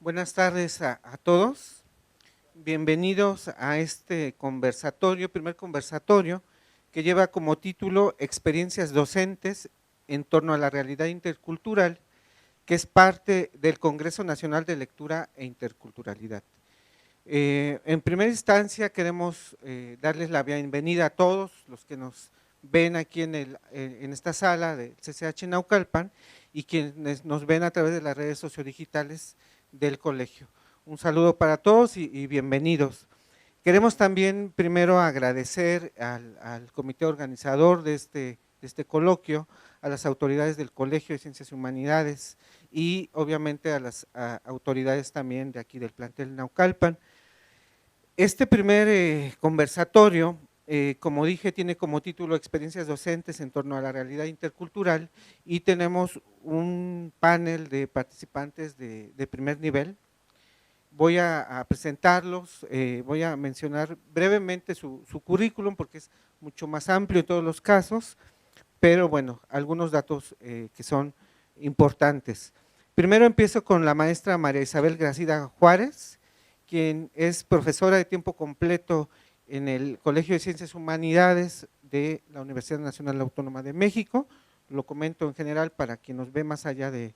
Buenas tardes a todos. Bienvenidos a este conversatorio, primer conversatorio, que lleva como título Experiencias docentes en torno a la realidad intercultural, que es parte del Congreso Nacional de Lectura e Interculturalidad. En primera instancia queremos darles la bienvenida a todos los que nos ven aquí en esta sala del CCH Naucalpan y quienes nos ven a través de las redes sociodigitales del colegio. Un saludo para todos y bienvenidos. Queremos también primero agradecer al comité organizador de este coloquio, a las autoridades del Colegio de Ciencias y Humanidades y obviamente a las autoridades también de aquí del plantel Naucalpan. Este primer conversatorio, como dije, tiene como título Experiencias docentes en torno a la realidad intercultural y tenemos un panel de participantes de primer nivel. Voy a presentarlos, voy a mencionar brevemente su currículum porque es mucho más amplio en todos los casos, pero bueno, algunos datos que son importantes. Primero empiezo con la maestra María Isabel Gracida Juárez, quien es profesora de tiempo completo en el Colegio de Ciencias Humanidades de la Universidad Nacional Autónoma de México. Lo comento en general para quien nos ve más allá de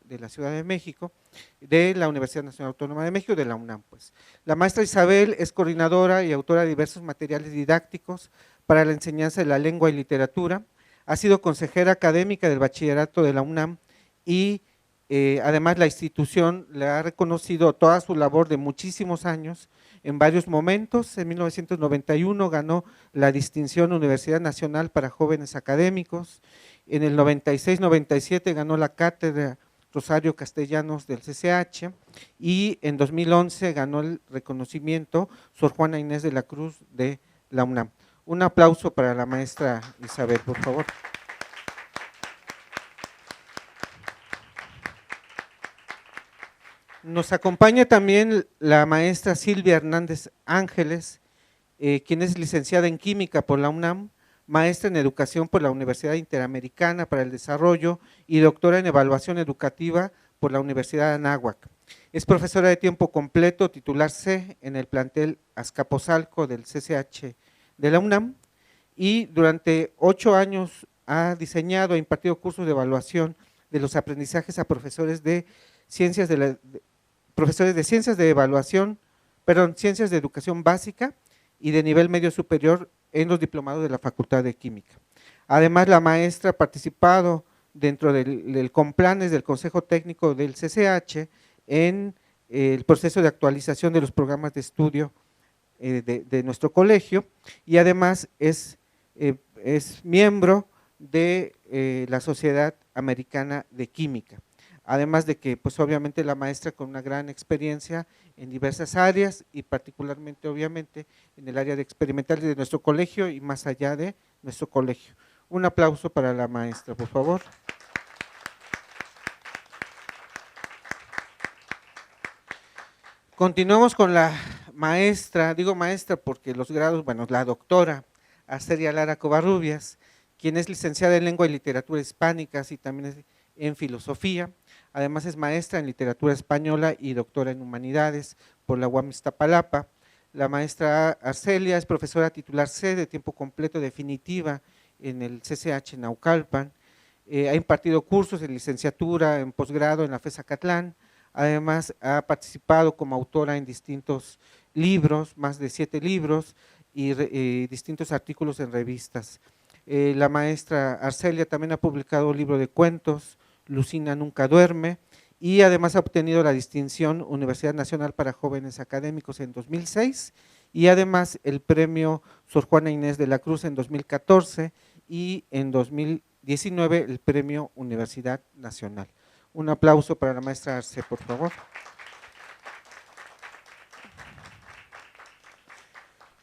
la Ciudad de México, de la Universidad Nacional Autónoma de México, de la UNAM. Pues. La maestra Isabel es coordinadora y autora de diversos materiales didácticos para la enseñanza de la lengua y literatura, ha sido consejera académica del bachillerato de la UNAM y además la institución le ha reconocido toda su labor de muchísimos años en varios momentos. En 1991 ganó la distinción Universidad Nacional para Jóvenes Académicos, en el 96-97 ganó la cátedra Rosario Castellanos del CCH y en 2011 ganó el reconocimiento Sor Juana Inés de la Cruz de la UNAM. Un aplauso para la maestra Isabel, por favor. Nos acompaña también la maestra Silvia Hernández Ángeles, quien es licenciada en Química por la UNAM, maestra en Educación por la Universidad Interamericana para el Desarrollo y doctora en Evaluación Educativa por la Universidad de Anáhuac. Es profesora de tiempo completo, titular C en el plantel Azcapotzalco del CCH de la UNAM y durante 8 años ha diseñado e impartido cursos de evaluación de los aprendizajes a profesores de ciencias de evaluación, ciencias de educación básica y de nivel medio superior en los diplomados de la Facultad de Química. Además, la maestra ha participado dentro del Complanes del Consejo Técnico del CCH en el proceso de actualización de los programas de estudio de nuestro colegio y además es miembro de la Sociedad Americana de Química. Además de que, pues obviamente la maestra con una gran experiencia en diversas áreas y particularmente, obviamente, en el área de experimental de nuestro colegio y más allá de nuestro colegio. Un aplauso para la maestra, por favor. Continuamos con la maestra, digo maestra porque los grados, bueno, la doctora Arcelia Lara Covarrubias, quien es licenciada en Lengua y Literatura Hispánicas y también es en Filosofía. Además es maestra en Literatura Española y doctora en Humanidades por la UAM Iztapalapa. La maestra Arcelia es profesora titular C de tiempo completo definitiva en el CCH Naucalpan. Ha impartido cursos de licenciatura, en posgrado en la FES Acatlán. Además ha participado como autora en distintos libros, más de 7 libros y distintos artículos en revistas. La maestra Arcelia también ha publicado un libro de cuentos, Lucina nunca duerme, y además ha obtenido la distinción Universidad Nacional para Jóvenes Académicos en 2006 y además el premio Sor Juana Inés de la Cruz en 2014 y en 2019 el premio Universidad Nacional. Un aplauso para la maestra Arce, por favor.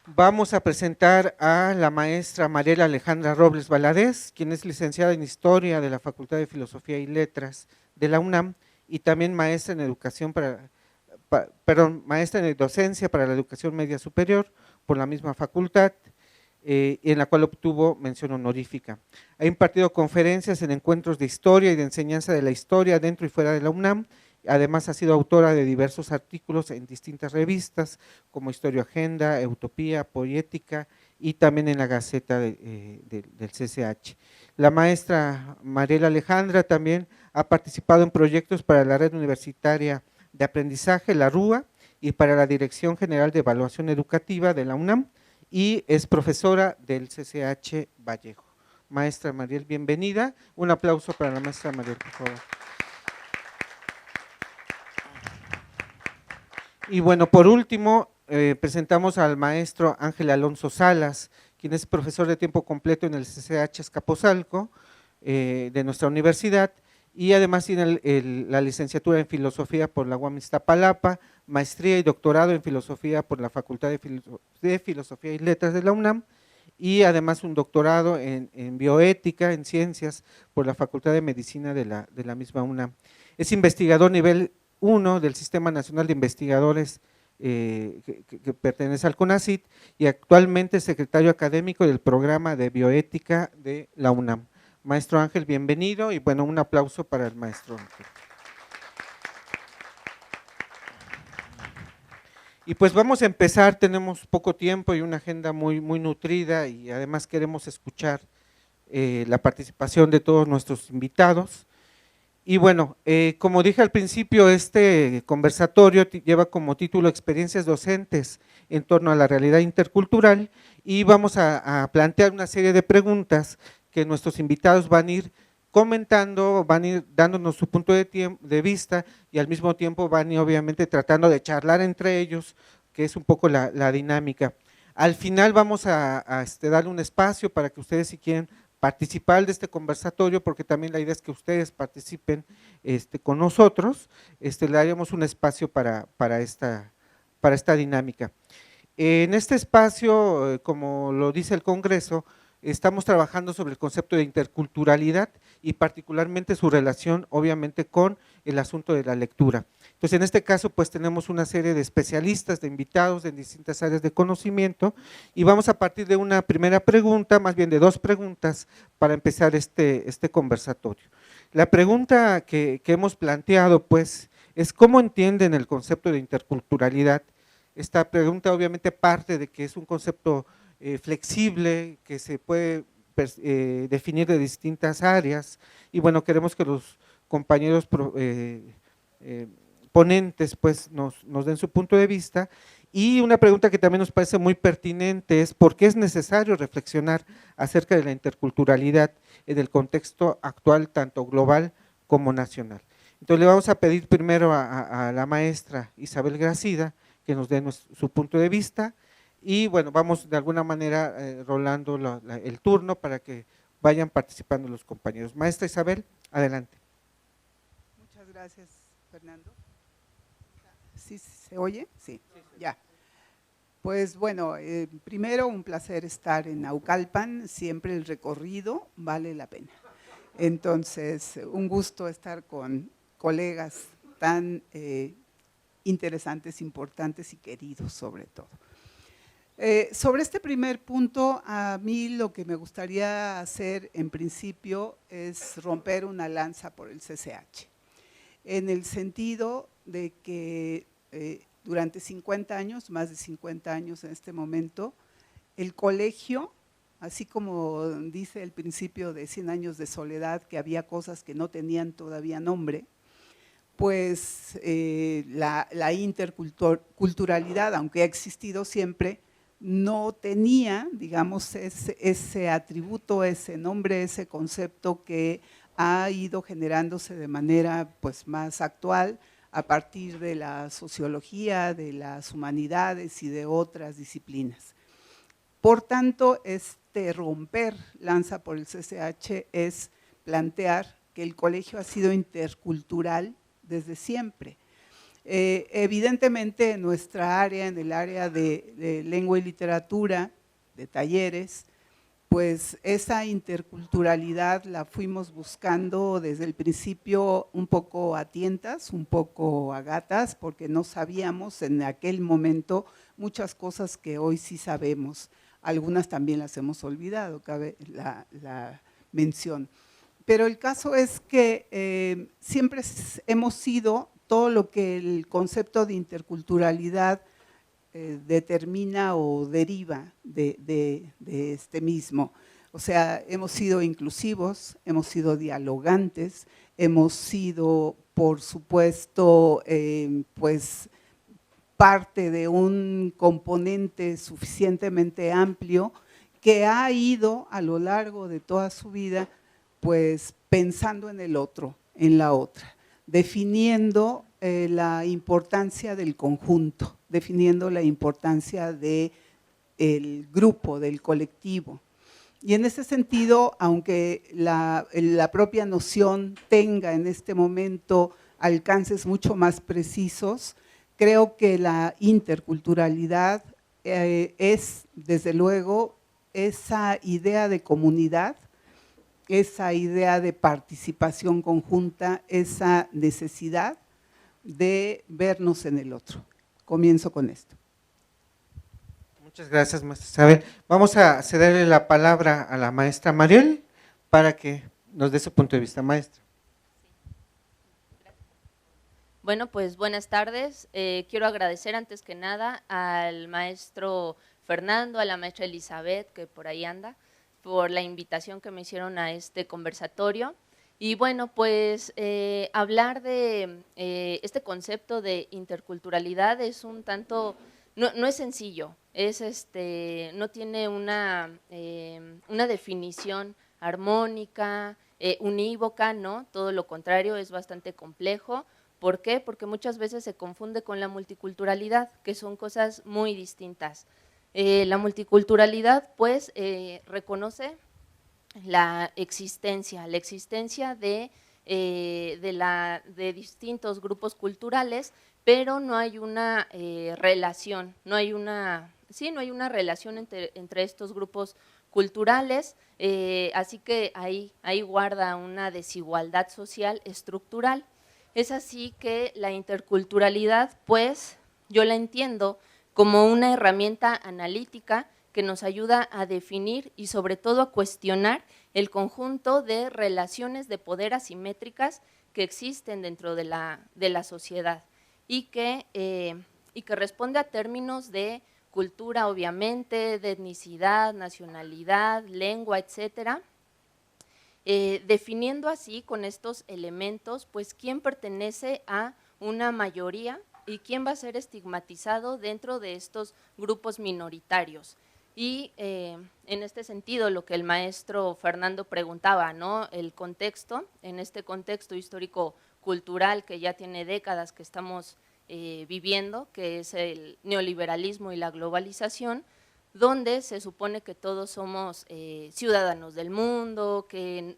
Vamos a presentar a la maestra Mariela Alejandra Robles Valadez, quien es licenciada en Historia de la Facultad de Filosofía y Letras de la UNAM y también maestra en educación maestra en docencia para la educación media superior por la misma facultad, en la cual obtuvo mención honorífica. Ha impartido conferencias en encuentros de historia y de enseñanza de la historia dentro y fuera de la UNAM Además ha sido autora de diversos artículos en distintas revistas como Historioagenda, Utopía, Poética y también en la Gaceta del CCH. La maestra Mariela Alejandra también ha participado en proyectos para la Red Universitaria de Aprendizaje, la RUA, y para la Dirección General de Evaluación Educativa de la UNAM, y es profesora del CCH Vallejo. Maestra Mariel, bienvenida. Un aplauso para la maestra Mariel, por favor. Y bueno, por último, presentamos al maestro Ángel Alonso Salas, quien es profesor de tiempo completo en el CCH Azcapotzalco de nuestra universidad, y además tiene la licenciatura en Filosofía por la UAM Iztapalapa, maestría y doctorado en Filosofía por la Facultad de Filosofía y Letras de la UNAM, y además un doctorado en Bioética, en Ciencias, por la Facultad de Medicina de la misma UNAM. Es investigador nivel 1 del Sistema Nacional de Investigadores que pertenece al CONACYT, y actualmente es secretario académico del programa de bioética de la UNAM. Maestro Ángel, bienvenido, y bueno, un aplauso para el maestro Ángel. Y pues vamos a empezar, tenemos poco tiempo y una agenda muy nutrida, y además queremos escuchar la participación de todos nuestros invitados. Y bueno, como dije al principio, este conversatorio lleva como título Experiencias docentes en torno a la realidad intercultural, y vamos a plantear una serie de preguntas que nuestros invitados van a ir comentando, van a ir dándonos su punto de vista, y al mismo tiempo van a ir obviamente tratando de charlar entre ellos, que es un poco la dinámica. Al final vamos a darle un espacio para que ustedes, si quieren participar de este conversatorio, porque también la idea es que ustedes participen con nosotros, le daremos un espacio para esta dinámica. En este espacio, como lo dice el Congreso, estamos trabajando sobre el concepto de interculturalidad y particularmente su relación, obviamente, con el asunto de la lectura. Entonces, en este caso, pues tenemos una serie de especialistas, de invitados en distintas áreas de conocimiento, y vamos a partir de una primera pregunta, más bien de dos preguntas, para empezar este conversatorio. La pregunta que hemos planteado, pues, es ¿cómo entienden el concepto de interculturalidad? Esta pregunta obviamente parte de que es un concepto flexible, que se puede definir de distintas áreas, y bueno, queremos que los compañeros ponentes pues nos den su punto de vista. Y una pregunta que también nos parece muy pertinente es ¿por qué es necesario reflexionar acerca de la interculturalidad en el contexto actual, tanto global como nacional? Entonces le vamos a pedir primero a la maestra Isabel Gracida que nos dé su punto de vista, y bueno, vamos de alguna manera rolando el turno para que vayan participando los compañeros. Maestra Isabel, adelante. Muchas gracias, Fernando. ¿Sí se oye? Sí, ya. Pues bueno, primero un placer estar en Naucalpan, siempre el recorrido vale la pena. Entonces, un gusto estar con colegas tan interesantes, importantes y queridos sobre todo. Sobre este primer punto, a mí lo que me gustaría hacer en principio es romper una lanza por el CCH, en el sentido de que durante 50 años, más de 50 años en este momento, el colegio, así como dice el principio de 100 años de soledad, que había cosas que no tenían todavía nombre, pues la interculturalidad, aunque ha existido siempre, no tenía, digamos, ese atributo, ese nombre, ese concepto que ha ido generándose de manera pues, más actual a partir de la sociología, de las humanidades y de otras disciplinas. Por tanto, este romper lanza por el CCH es plantear que el colegio ha sido intercultural desde siempre. Evidentemente en nuestra área, en el área de lengua y literatura, de talleres, pues esa interculturalidad la fuimos buscando desde el principio un poco a tientas, un poco a gatas, porque no sabíamos en aquel momento muchas cosas que hoy sí sabemos. Algunas también las hemos olvidado, cabe la mención. Pero el caso es que siempre hemos sido todo lo que el concepto de interculturalidad determina o deriva de este mismo. O sea, hemos sido inclusivos, hemos sido dialogantes, hemos sido, por supuesto, pues parte de un componente suficientemente amplio que ha ido a lo largo de toda su vida, pues pensando en el otro, en la otra, definiendo la importancia del conjunto, definiendo la importancia del grupo, del colectivo. Y en ese sentido, aunque la propia noción tenga en este momento alcances mucho más precisos, creo que la interculturalidad es, desde luego, esa idea de comunidad, esa idea de participación conjunta, esa necesidad de vernos en el otro. Comienzo con esto. Muchas gracias, maestra Isabel. Vamos a cederle la palabra a la maestra Mariel para que nos dé su punto de vista, maestra. Bueno, pues buenas tardes. Quiero agradecer antes que nada al maestro Fernando, a la maestra Elizabeth, que por ahí anda, por la invitación que me hicieron a este conversatorio. Y bueno, pues hablar de este concepto de interculturalidad es un tanto, no es sencillo, no tiene una definición armónica, unívoca, ¿no? Todo lo contrario, es bastante complejo. ¿Por qué? Porque muchas veces se confunde con la multiculturalidad, que son cosas muy distintas. La multiculturalidad, pues, reconoce la existencia de distintos grupos culturales, pero no hay una relación, no hay una relación entre estos grupos culturales, así que ahí guarda una desigualdad social estructural. Es así que la interculturalidad, pues, yo la entiendo como una herramienta analítica que nos ayuda a definir y sobre todo a cuestionar el conjunto de relaciones de poder asimétricas que existen dentro de la sociedad y que responde a términos de cultura, obviamente, de etnicidad, nacionalidad, lengua, etcétera. Definiendo así con estos elementos, pues quién pertenece a una mayoría y quién va a ser estigmatizado dentro de estos grupos minoritarios. Y en este sentido, lo que el maestro Fernando preguntaba, ¿no? El contexto, en este contexto histórico-cultural que ya tiene décadas que estamos viviendo, que es el neoliberalismo y la globalización, donde se supone que todos somos ciudadanos del mundo, que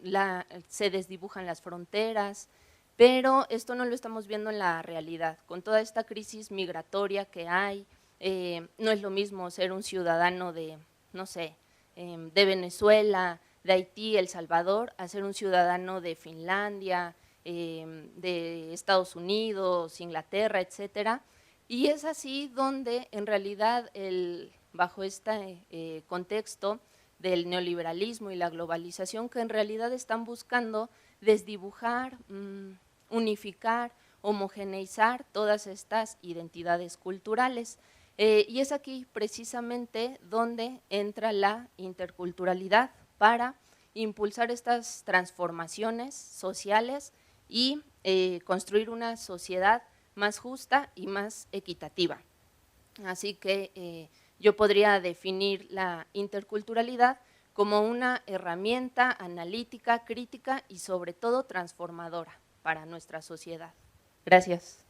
se desdibujan las fronteras, pero esto no lo estamos viendo en la realidad. Con toda esta crisis migratoria que hay, no es lo mismo ser un ciudadano de, no sé, de Venezuela, de Haití, El Salvador, a ser un ciudadano de Finlandia, de Estados Unidos, Inglaterra, etcétera. Y es así donde en realidad bajo este contexto del neoliberalismo y la globalización, que en realidad están buscando desdibujar, unificar, homogeneizar todas estas identidades culturales. Y es aquí precisamente donde entra la interculturalidad para impulsar estas transformaciones sociales y construir una sociedad más justa y más equitativa. Así que yo podría definir la interculturalidad como una herramienta analítica, crítica y sobre todo transformadora para nuestra sociedad. Gracias.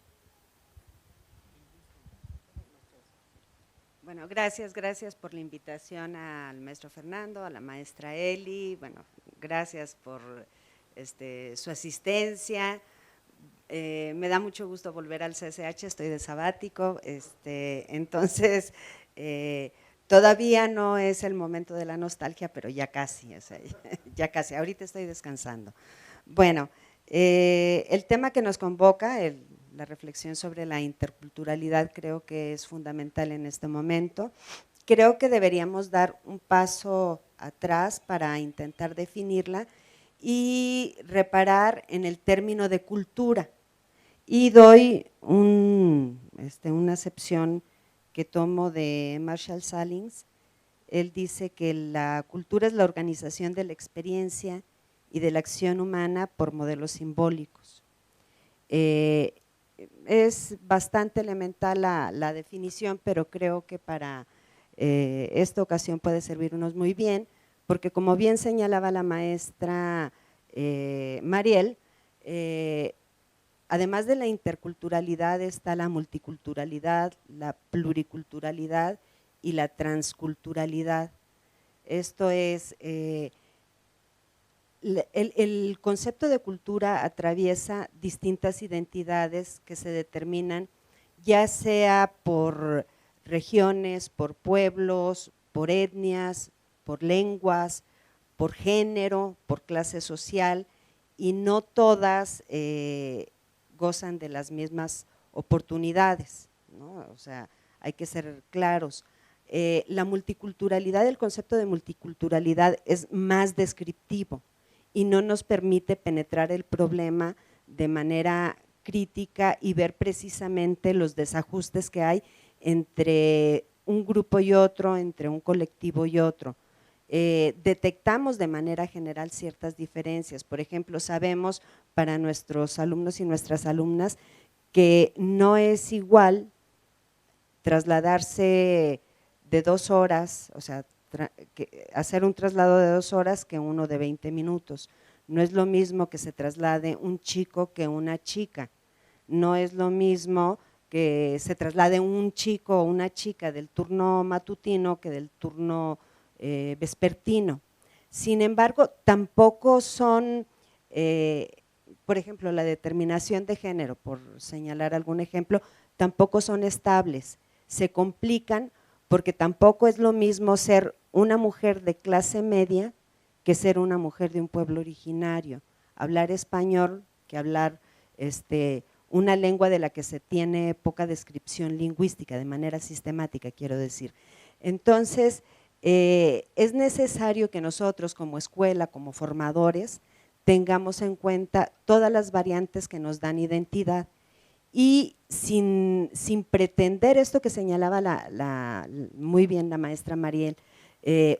Bueno, gracias por la invitación al maestro Fernando, a la maestra Eli, bueno, gracias por su asistencia. Me da mucho gusto volver al CCH, estoy de sabático, entonces todavía no es el momento de la nostalgia, pero ya casi, o sea, ya casi, ahorita estoy descansando. Bueno, el tema que nos convoca, la reflexión sobre la interculturalidad, creo que es fundamental en este momento. Creo que deberíamos dar un paso atrás para intentar definirla y reparar en el término de cultura, Y doy una acepción que tomo de Marshall Salins. Él dice que la cultura es la organización de la experiencia y de la acción humana por modelos simbólicos. Es bastante elemental la definición, pero creo que para esta ocasión puede servirnos muy bien, porque como bien señalaba la maestra Mariel, además de la interculturalidad está la multiculturalidad, la pluriculturalidad y la transculturalidad. Esto es, el concepto de cultura atraviesa distintas identidades que se determinan ya sea por regiones, por pueblos, por etnias, por lenguas, por género, por clase social, y no todas gozan de las mismas oportunidades, ¿no? O sea, hay que ser claros. La multiculturalidad, el concepto de multiculturalidad es más descriptivo y no nos permite penetrar el problema de manera crítica y ver precisamente los desajustes que hay entre un grupo y otro, entre un colectivo y otro. Detectamos de manera general ciertas diferencias. Por ejemplo, sabemos para nuestros alumnos y nuestras alumnas que no es igual trasladarse de 2 horas, o sea, hacer un traslado de 2 horas que uno de 20 minutos. No es lo mismo que se traslade un chico que una chica. No es lo mismo que se traslade un chico o una chica del turno matutino que del turno vespertino. Sin embargo, tampoco son, por ejemplo, la determinación de género, por señalar algún ejemplo, tampoco son estables, se complican porque tampoco es lo mismo ser una mujer de clase media que ser una mujer de un pueblo originario, hablar español que hablar una lengua de la que se tiene poca descripción lingüística, de manera sistemática, quiero decir. Entonces, es necesario que nosotros como escuela, como formadores, tengamos en cuenta todas las variantes que nos dan identidad y sin pretender esto que señalaba muy bien la maestra Mariel,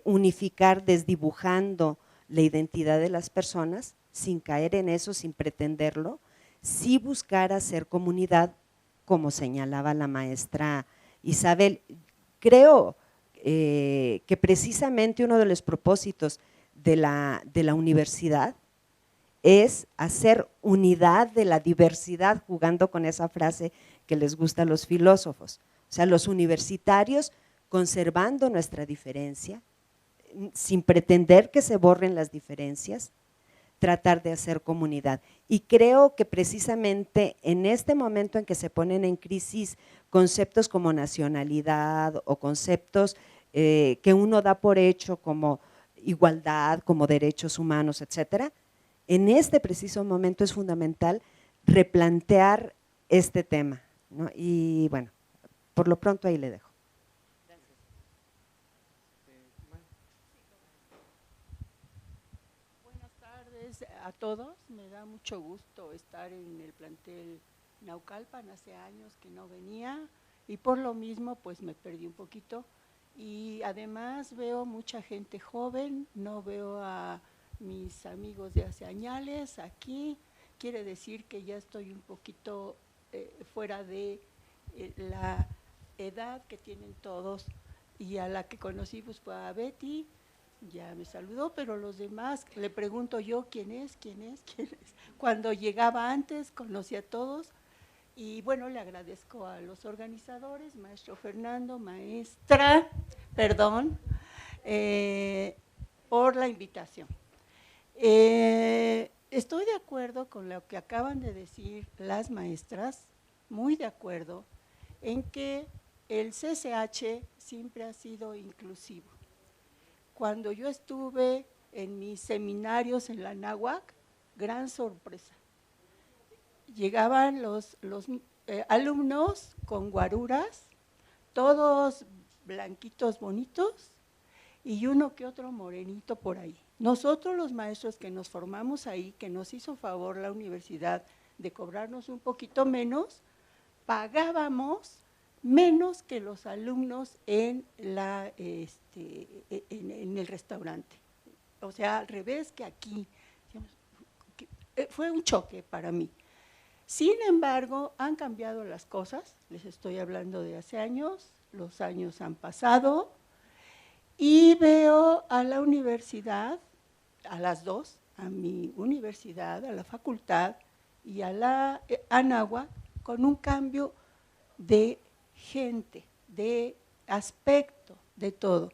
unificar desdibujando la identidad de las personas, sin caer en eso, sin pretenderlo, sí buscar hacer comunidad, como señalaba la maestra Isabel. Creo que precisamente uno de los propósitos de la universidad es hacer unidad de la diversidad, jugando con esa frase que les gusta a los filósofos. O sea, los universitarios conservando nuestra diferencia, sin pretender que se borren las diferencias, tratar de hacer comunidad. Y creo que precisamente en este momento en que se ponen en crisis conceptos como nacionalidad o conceptos que uno da por hecho como igualdad, como derechos humanos, etcétera, en este preciso momento es fundamental replantear este tema, ¿no? Y bueno, por lo pronto ahí le dejo. Buenas tardes a todos, me da mucho gusto estar en el plantel Naucalpan, hace años que no venía y por lo mismo pues me perdí un poquito y además veo mucha gente joven, no veo a mis amigos de hace años aquí, quiere decir que ya estoy un poquito fuera de la edad que tienen todos y a la que conocí pues fue a Betty, ya me saludó, pero los demás, le pregunto yo quién es. Cuando llegaba antes conocí a todos y bueno, le agradezco a los organizadores, maestro Fernando, maestra, perdón, por la invitación. Estoy de acuerdo con lo que acaban de decir las maestras, muy de acuerdo, en que el CCH siempre ha sido inclusivo. Cuando yo estuve en mis seminarios en la Anáhuac, gran sorpresa. Llegaban los alumnos con guaruras, todos blanquitos bonitos y uno que otro morenito por ahí. Nosotros los maestros que nos formamos ahí, que nos hizo favor la universidad de cobrarnos un poquito menos, pagábamos menos que los alumnos en el restaurante. O sea, al revés que aquí. Fue un choque para mí. Sin embargo, han cambiado las cosas, les estoy hablando de hace años, los años han pasado, y veo a la universidad, a las dos, a mi universidad, a la facultad y a la Anáhuac, con un cambio de gente, de aspecto, de todo.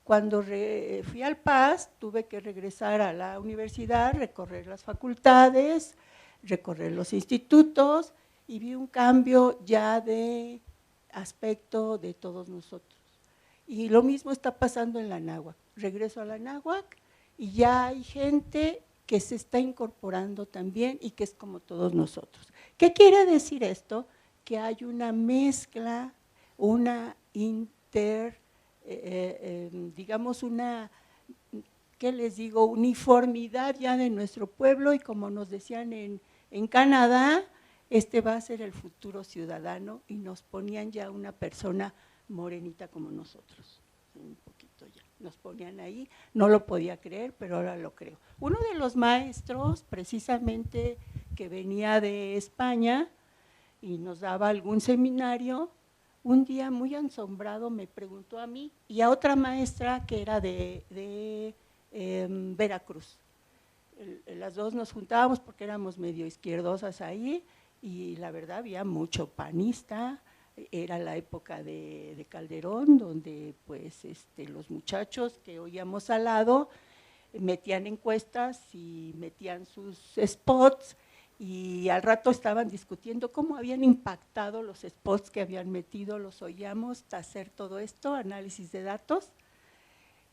Cuando fui al PAS, tuve que regresar a la universidad, recorrer las facultades, recorrer los institutos, y vi un cambio ya de aspecto de todos nosotros. Y lo mismo está pasando en la Anáhuac. Regreso a la Anáhuac y ya hay gente que se está incorporando también y que es como todos nosotros. ¿Qué quiere decir esto? Que hay una mezcla, una digamos una, ¿qué les digo?, uniformidad ya de nuestro pueblo, y como nos decían en Canadá, este va a ser el futuro ciudadano, y nos ponían ya una persona morenita como nosotros, un poquito ya, nos ponían ahí, no lo podía creer, pero ahora lo creo. Uno de los maestros, precisamente, que venía de España y nos daba algún seminario, un día muy asombrado me preguntó a mí y a otra maestra que era de Veracruz. Las dos nos juntábamos porque éramos medio izquierdosas ahí, y la verdad había mucho panista. Era la época de Calderón, donde pues los muchachos que oíamos al lado metían encuestas y metían sus spots, y al rato estaban discutiendo cómo habían impactado los spots que habían metido, los oíamos hacer todo esto, análisis de datos.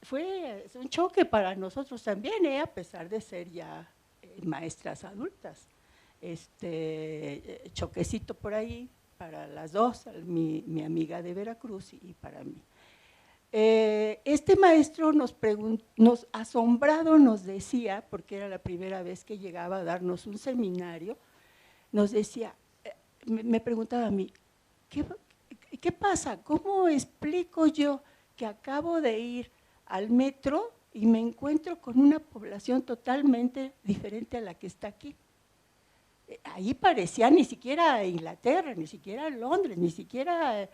Fue un choque para nosotros también, a pesar de ser ya maestras adultas. Choquecito por ahí para las dos, mi amiga de Veracruz y para mí. Este maestro nos asombrado nos decía, porque era la primera vez que llegaba a darnos un seminario, nos decía, me preguntaba a mí, ¿qué pasa? ¿Cómo explico yo que acabo de ir al metro y me encuentro con una población totalmente diferente a la que está aquí? Ahí parecía ni siquiera Inglaterra, ni siquiera Londres, ni siquiera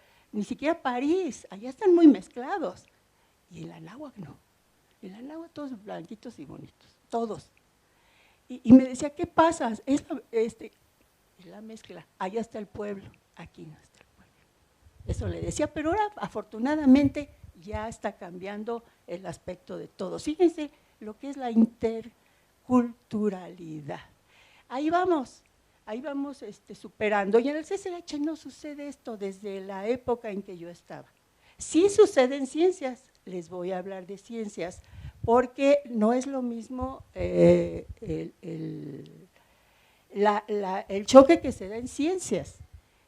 París, allá están muy mezclados. Y en la Anáhuac no, en la Anáhuac todos blanquitos y bonitos, todos. Y me decía, ¿qué pasa? Es la mezcla, allá está el pueblo, aquí no está el pueblo. Eso le decía, pero ahora afortunadamente ya está cambiando el aspecto de todos. Fíjense lo que es la interculturalidad. Ahí vamos superando. Y en el CCH no sucede esto desde la época en que yo estaba. Sí sucede en ciencias, les voy a hablar de ciencias, porque no es lo mismo el choque que se da en ciencias.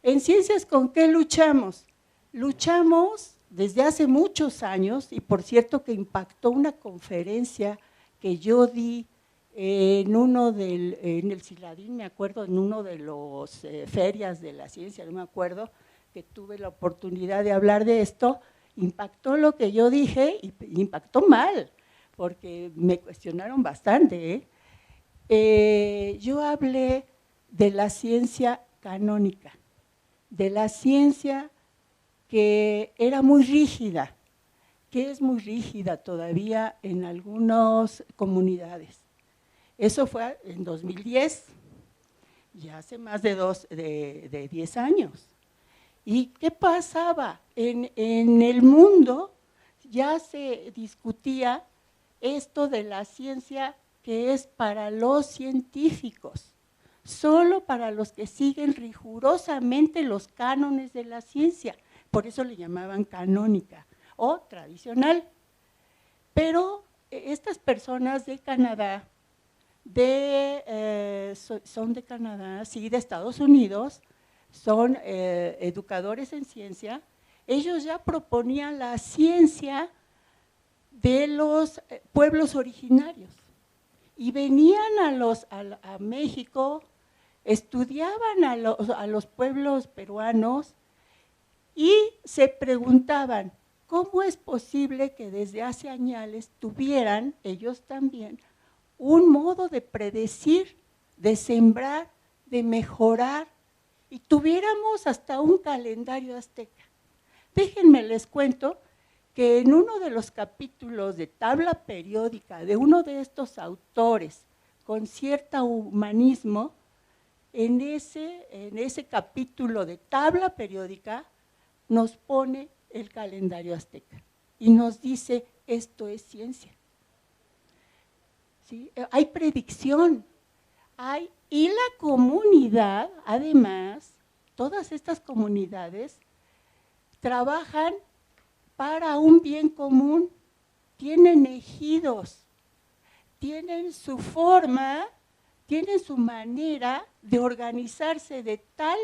En ciencias, ¿con qué luchamos? Luchamos desde hace muchos años, y por cierto que impactó una conferencia que yo di en el Ciladín, me acuerdo, en uno de los ferias de la ciencia, no me acuerdo, que tuve la oportunidad de hablar de esto, impactó lo que yo dije, y impactó mal, porque me cuestionaron bastante. Yo hablé de la ciencia canónica, de la ciencia que era muy rígida, que es muy rígida todavía en algunas comunidades. Eso fue en 2010, ya hace más de 10 años. ¿Y qué pasaba? En el mundo ya se discutía esto de la ciencia que es para los científicos, solo para los que siguen rigurosamente los cánones de la ciencia, por eso le llamaban canónica o tradicional. Pero estas personas de Canadá, son de Canadá, sí, de Estados Unidos, son educadores en ciencia, ellos ya proponían la ciencia de los pueblos originarios y venían a México estudiaban a los pueblos peruanos y se preguntaban, ¿cómo es posible que desde hace años tuvieran, ellos también, un modo de predecir, de sembrar, de mejorar, y tuviéramos hasta un calendario azteca? Déjenme les cuento que en uno de los capítulos de tabla periódica de uno de estos autores con cierto humanismo, en ese capítulo de tabla periódica nos pone el calendario azteca y nos dice, esto es ciencia. ¿Sí? Hay predicción, y la comunidad, además, todas estas comunidades trabajan para un bien común, tienen ejidos, tienen su forma, tienen su manera de organizarse de tal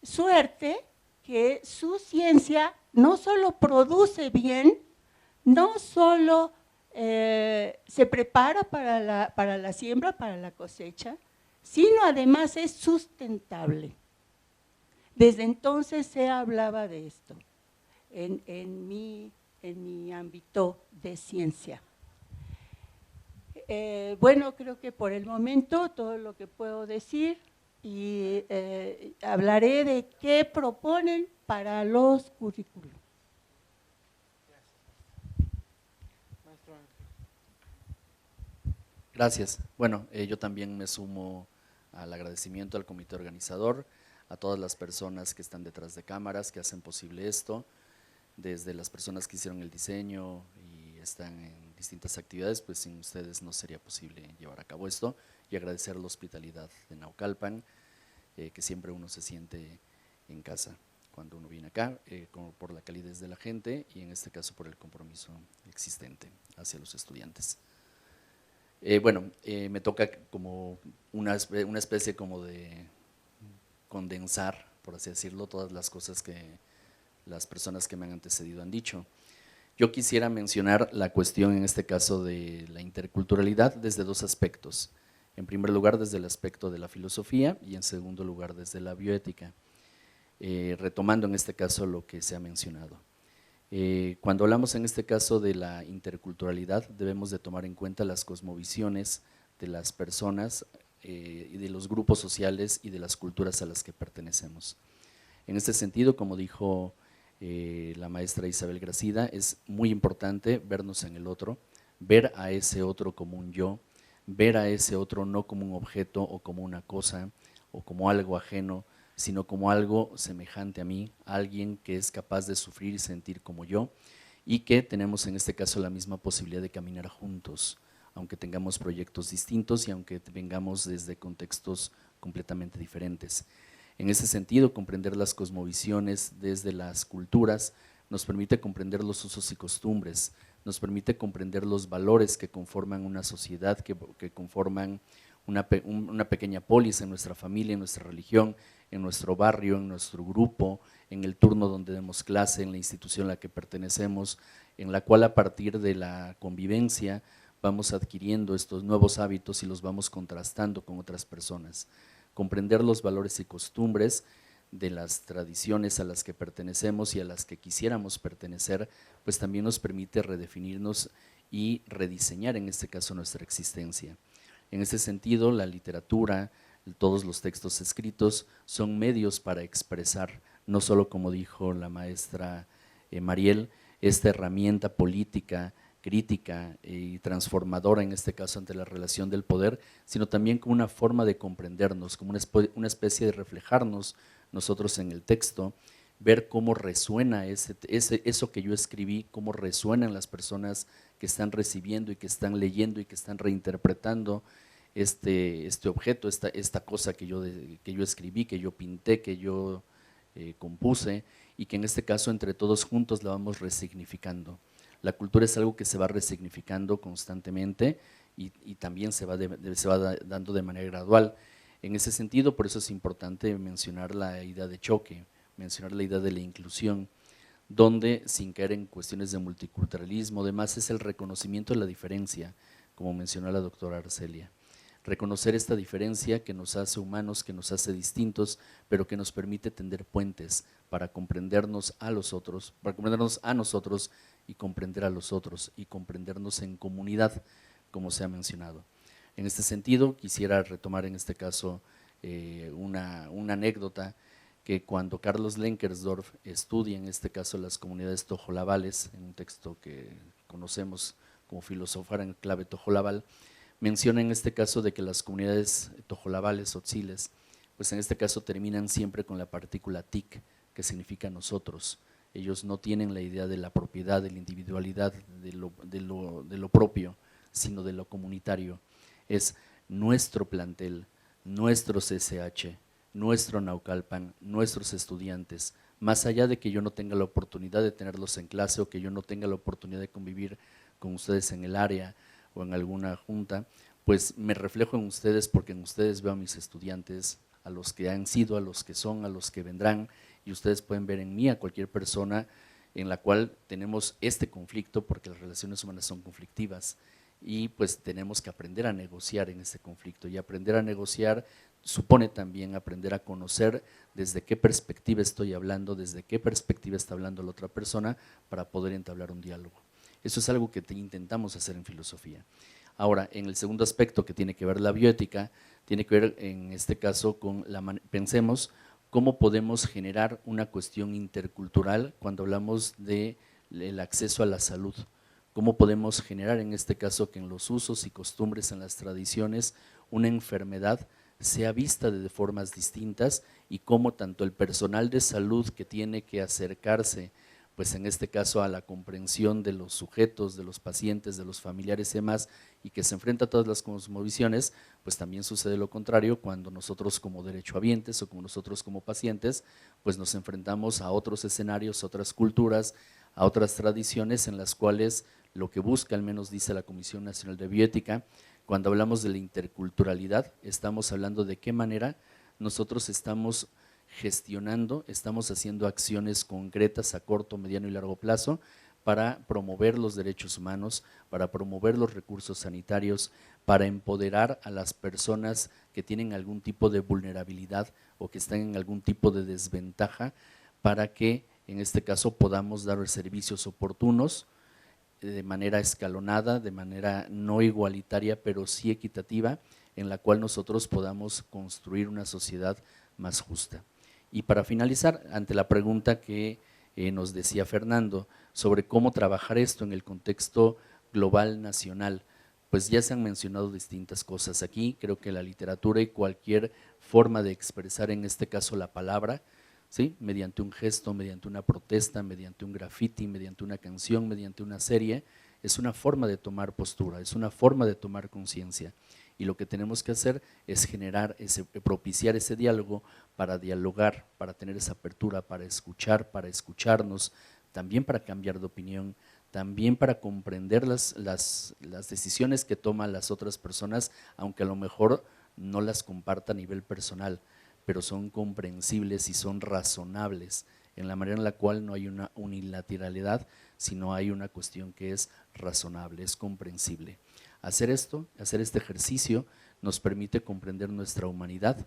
suerte que su ciencia no solo produce bien, no solo se prepara para la siembra, para la cosecha, sino además es sustentable. Desde entonces se hablaba de esto en mi ámbito de ciencia. Bueno, creo que por el momento todo lo que puedo decir, y hablaré de qué proponen para los currículos. Gracias. Bueno, yo también me sumo al agradecimiento al comité organizador, a todas las personas que están detrás de cámaras, que hacen posible esto, desde las personas que hicieron el diseño y están en distintas actividades, pues sin ustedes no sería posible llevar a cabo esto, y agradecer la hospitalidad de Naucalpan, que siempre uno se siente en casa cuando uno viene acá, por la calidez de la gente y en este caso por el compromiso existente hacia los estudiantes. Bueno, me toca como una especie como de condensar, por así decirlo, todas las cosas que las personas que me han antecedido han dicho. Yo quisiera mencionar la cuestión en este caso de la interculturalidad desde dos aspectos. En primer lugar, desde el aspecto de la filosofía y en segundo lugar, desde la bioética, retomando en este caso lo que se ha mencionado. Cuando hablamos en este caso de la interculturalidad, debemos de tomar en cuenta las cosmovisiones de las personas y de los grupos sociales y de las culturas a las que pertenecemos. En este sentido, como dijo la maestra Isabel Gracida, es muy importante vernos en el otro, ver a ese otro como un yo, ver a ese otro no como un objeto o como una cosa o como algo ajeno, sino como algo semejante a mí, alguien que es capaz de sufrir y sentir como yo, y que tenemos en este caso la misma posibilidad de caminar juntos, aunque tengamos proyectos distintos y aunque vengamos desde contextos completamente diferentes. En ese sentido, comprender las cosmovisiones desde las culturas nos permite comprender los usos y costumbres, nos permite comprender los valores que conforman una sociedad, que conforman una pequeña polis en nuestra familia, en nuestra religión, en nuestro barrio, en nuestro grupo, en el turno donde demos clase, en la institución a la que pertenecemos, en la cual a partir de la convivencia vamos adquiriendo estos nuevos hábitos y los vamos contrastando con otras personas. Comprender los valores y costumbres de las tradiciones a las que pertenecemos y a las que quisiéramos pertenecer, pues también nos permite redefinirnos y rediseñar en este caso nuestra existencia. En este sentido, la literatura, todos los textos escritos son medios para expresar, no solo como dijo la maestra Mariel, esta herramienta política, crítica y transformadora en este caso ante la relación del poder, sino también como una forma de comprendernos, como una especie de reflejarnos nosotros en el texto, ver cómo resuena eso que yo escribí, cómo resuenan las personas que están recibiendo y que están leyendo y que están reinterpretando este objeto, esta cosa que yo escribí, que yo pinté, que yo compuse, y que en este caso entre todos juntos la vamos resignificando. La cultura es algo que se va resignificando constantemente y también se va dando de manera gradual. En ese sentido, por eso es importante mencionar la idea de choque, mencionar la idea de la inclusión, donde sin caer en cuestiones de multiculturalismo, además es el reconocimiento de la diferencia, como mencionó la doctora Arcelia. reconocer esta diferencia que nos hace humanos, que nos hace distintos, pero que nos permite tender puentes para comprendernos a los otros, para comprendernos a nosotros y comprender a los otros y comprendernos en comunidad, como se ha mencionado. En este sentido, quisiera retomar en este caso una anécdota que cuando Carlos Lenkersdorf estudia en este caso las comunidades tojolabales, en un texto que conocemos como Filosofar en clave tojolabal, menciona en este caso de que las comunidades tojolabales o tziles, pues en este caso terminan siempre con la partícula tic, que significa nosotros. Ellos no tienen la idea de la propiedad, de la individualidad, de lo propio, sino de lo comunitario. Es nuestro plantel, nuestro CCH, nuestro Naucalpan, nuestros estudiantes, más allá de que yo no tenga la oportunidad de tenerlos en clase o que yo no tenga la oportunidad de convivir con ustedes en el área o en alguna junta, pues me reflejo en ustedes porque en ustedes veo a mis estudiantes, a los que han sido, a los que son, a los que vendrán, y ustedes pueden ver en mí a cualquier persona en la cual tenemos este conflicto, porque las relaciones humanas son conflictivas, y pues tenemos que aprender a negociar en este conflicto, y aprender a negociar supone también aprender a conocer desde qué perspectiva estoy hablando, desde qué perspectiva está hablando la otra persona para poder entablar un diálogo. Eso es algo que intentamos hacer en filosofía. Ahora, en el segundo aspecto que tiene que ver la bioética, tiene que ver en este caso con pensemos cómo podemos generar una cuestión intercultural cuando hablamos del acceso a la salud. Cómo podemos generar en este caso que en los usos y costumbres, en las tradiciones, una enfermedad sea vista de formas distintas y cómo tanto el personal de salud que tiene que acercarse, pues en este caso a la comprensión de los sujetos, de los pacientes, de los familiares y demás, y que se enfrenta a todas las cosmovisiones, pues también sucede lo contrario cuando nosotros como derechohabientes o como nosotros como pacientes, pues nos enfrentamos a otros escenarios, a otras culturas, a otras tradiciones en las cuales lo que busca, al menos dice la Comisión Nacional de Bioética, cuando hablamos de la interculturalidad, estamos hablando de qué manera nosotros estamos gestionando, estamos haciendo acciones concretas a corto, mediano y largo plazo para promover los derechos humanos, para promover los recursos sanitarios, para empoderar a las personas que tienen algún tipo de vulnerabilidad o que están en algún tipo de desventaja, para que en este caso podamos dar servicios oportunos, de manera escalonada, de manera no igualitaria, pero sí equitativa, en la cual nosotros podamos construir una sociedad más justa. Y para finalizar, ante la pregunta que nos decía Fernando sobre cómo trabajar esto en el contexto global nacional, pues ya se han mencionado distintas cosas aquí. Creo que la literatura y cualquier forma de expresar, en este caso la palabra, ¿sí? Mediante un gesto, mediante una protesta, mediante un graffiti, mediante una canción, mediante una serie, es una forma de tomar postura, es una forma de tomar conciencia. Y lo que tenemos que hacer es propiciar ese diálogo para dialogar, para tener esa apertura, para escucharnos, también para cambiar de opinión, también para comprender las decisiones que toman las otras personas, aunque a lo mejor no las comparta a nivel personal, pero son comprensibles y son razonables en la manera en la cual no hay una unilateralidad, sino hay una cuestión que es razonable, es comprensible. Hacer este ejercicio nos permite comprender nuestra humanidad,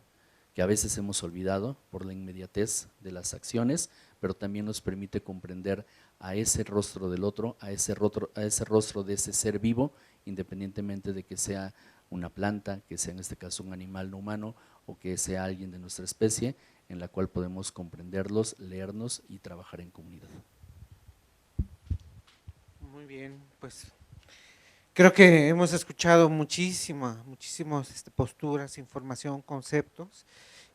que a veces hemos olvidado por la inmediatez de las acciones, pero también nos permite comprender a ese rostro del otro, a ese rostro de ese ser vivo, independientemente de que sea una planta, que sea en este caso un animal no humano o que sea alguien de nuestra especie, en la cual podemos comprenderlos, leernos y trabajar en comunidad. Muy bien, pues creo que hemos escuchado muchísimas posturas, información, conceptos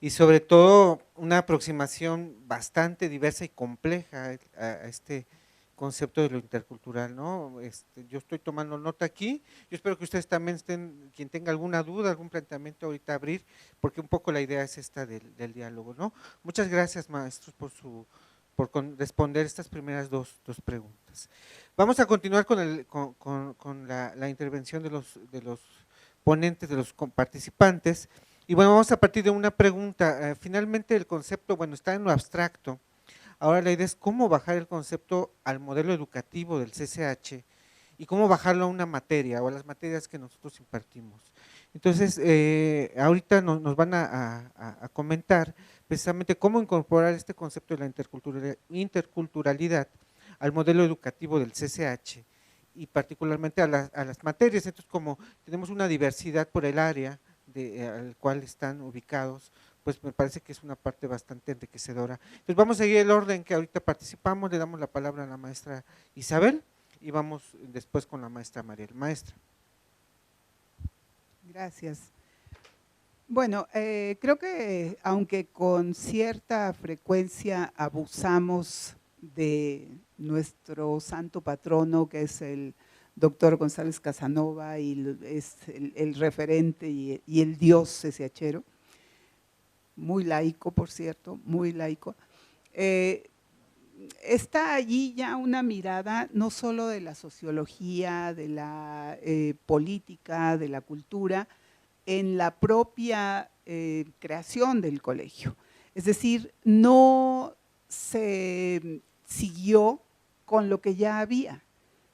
y sobre todo una aproximación bastante diversa y compleja a este concepto de lo intercultural, ¿no? Yo estoy tomando nota aquí, yo espero que ustedes también estén, quien tenga alguna duda, algún planteamiento ahorita abrir, porque un poco la idea es esta del diálogo, ¿no? Muchas gracias, maestros, por responder estas primeras dos preguntas. Vamos a continuar con la intervención de los ponentes, de los participantes, y bueno, vamos a partir de una pregunta. Finalmente el concepto, bueno, está en lo abstracto. Ahora la idea es cómo bajar el concepto al modelo educativo del CCH y cómo bajarlo a una materia o a las materias que nosotros impartimos. Entonces, ahorita nos van a comentar precisamente cómo incorporar este concepto de la interculturalidad al modelo educativo del CCH y particularmente a las materias. Entonces, como tenemos una diversidad por el área al cual están ubicados, pues me parece que es una parte bastante enriquecedora. Entonces vamos a seguir el orden que ahorita participamos, le damos la palabra a la maestra Isabel y vamos después con la maestra Mariel. Maestra. Gracias. Bueno, creo que aunque con cierta frecuencia abusamos de nuestro santo patrono, que es el doctor González Casanova, y es el referente y el dios CCHero, muy laico, por cierto, muy laico, está allí ya una mirada no solo de la sociología, de la política, de la cultura, en la propia creación del colegio. Es decir, no se siguió con lo que ya había.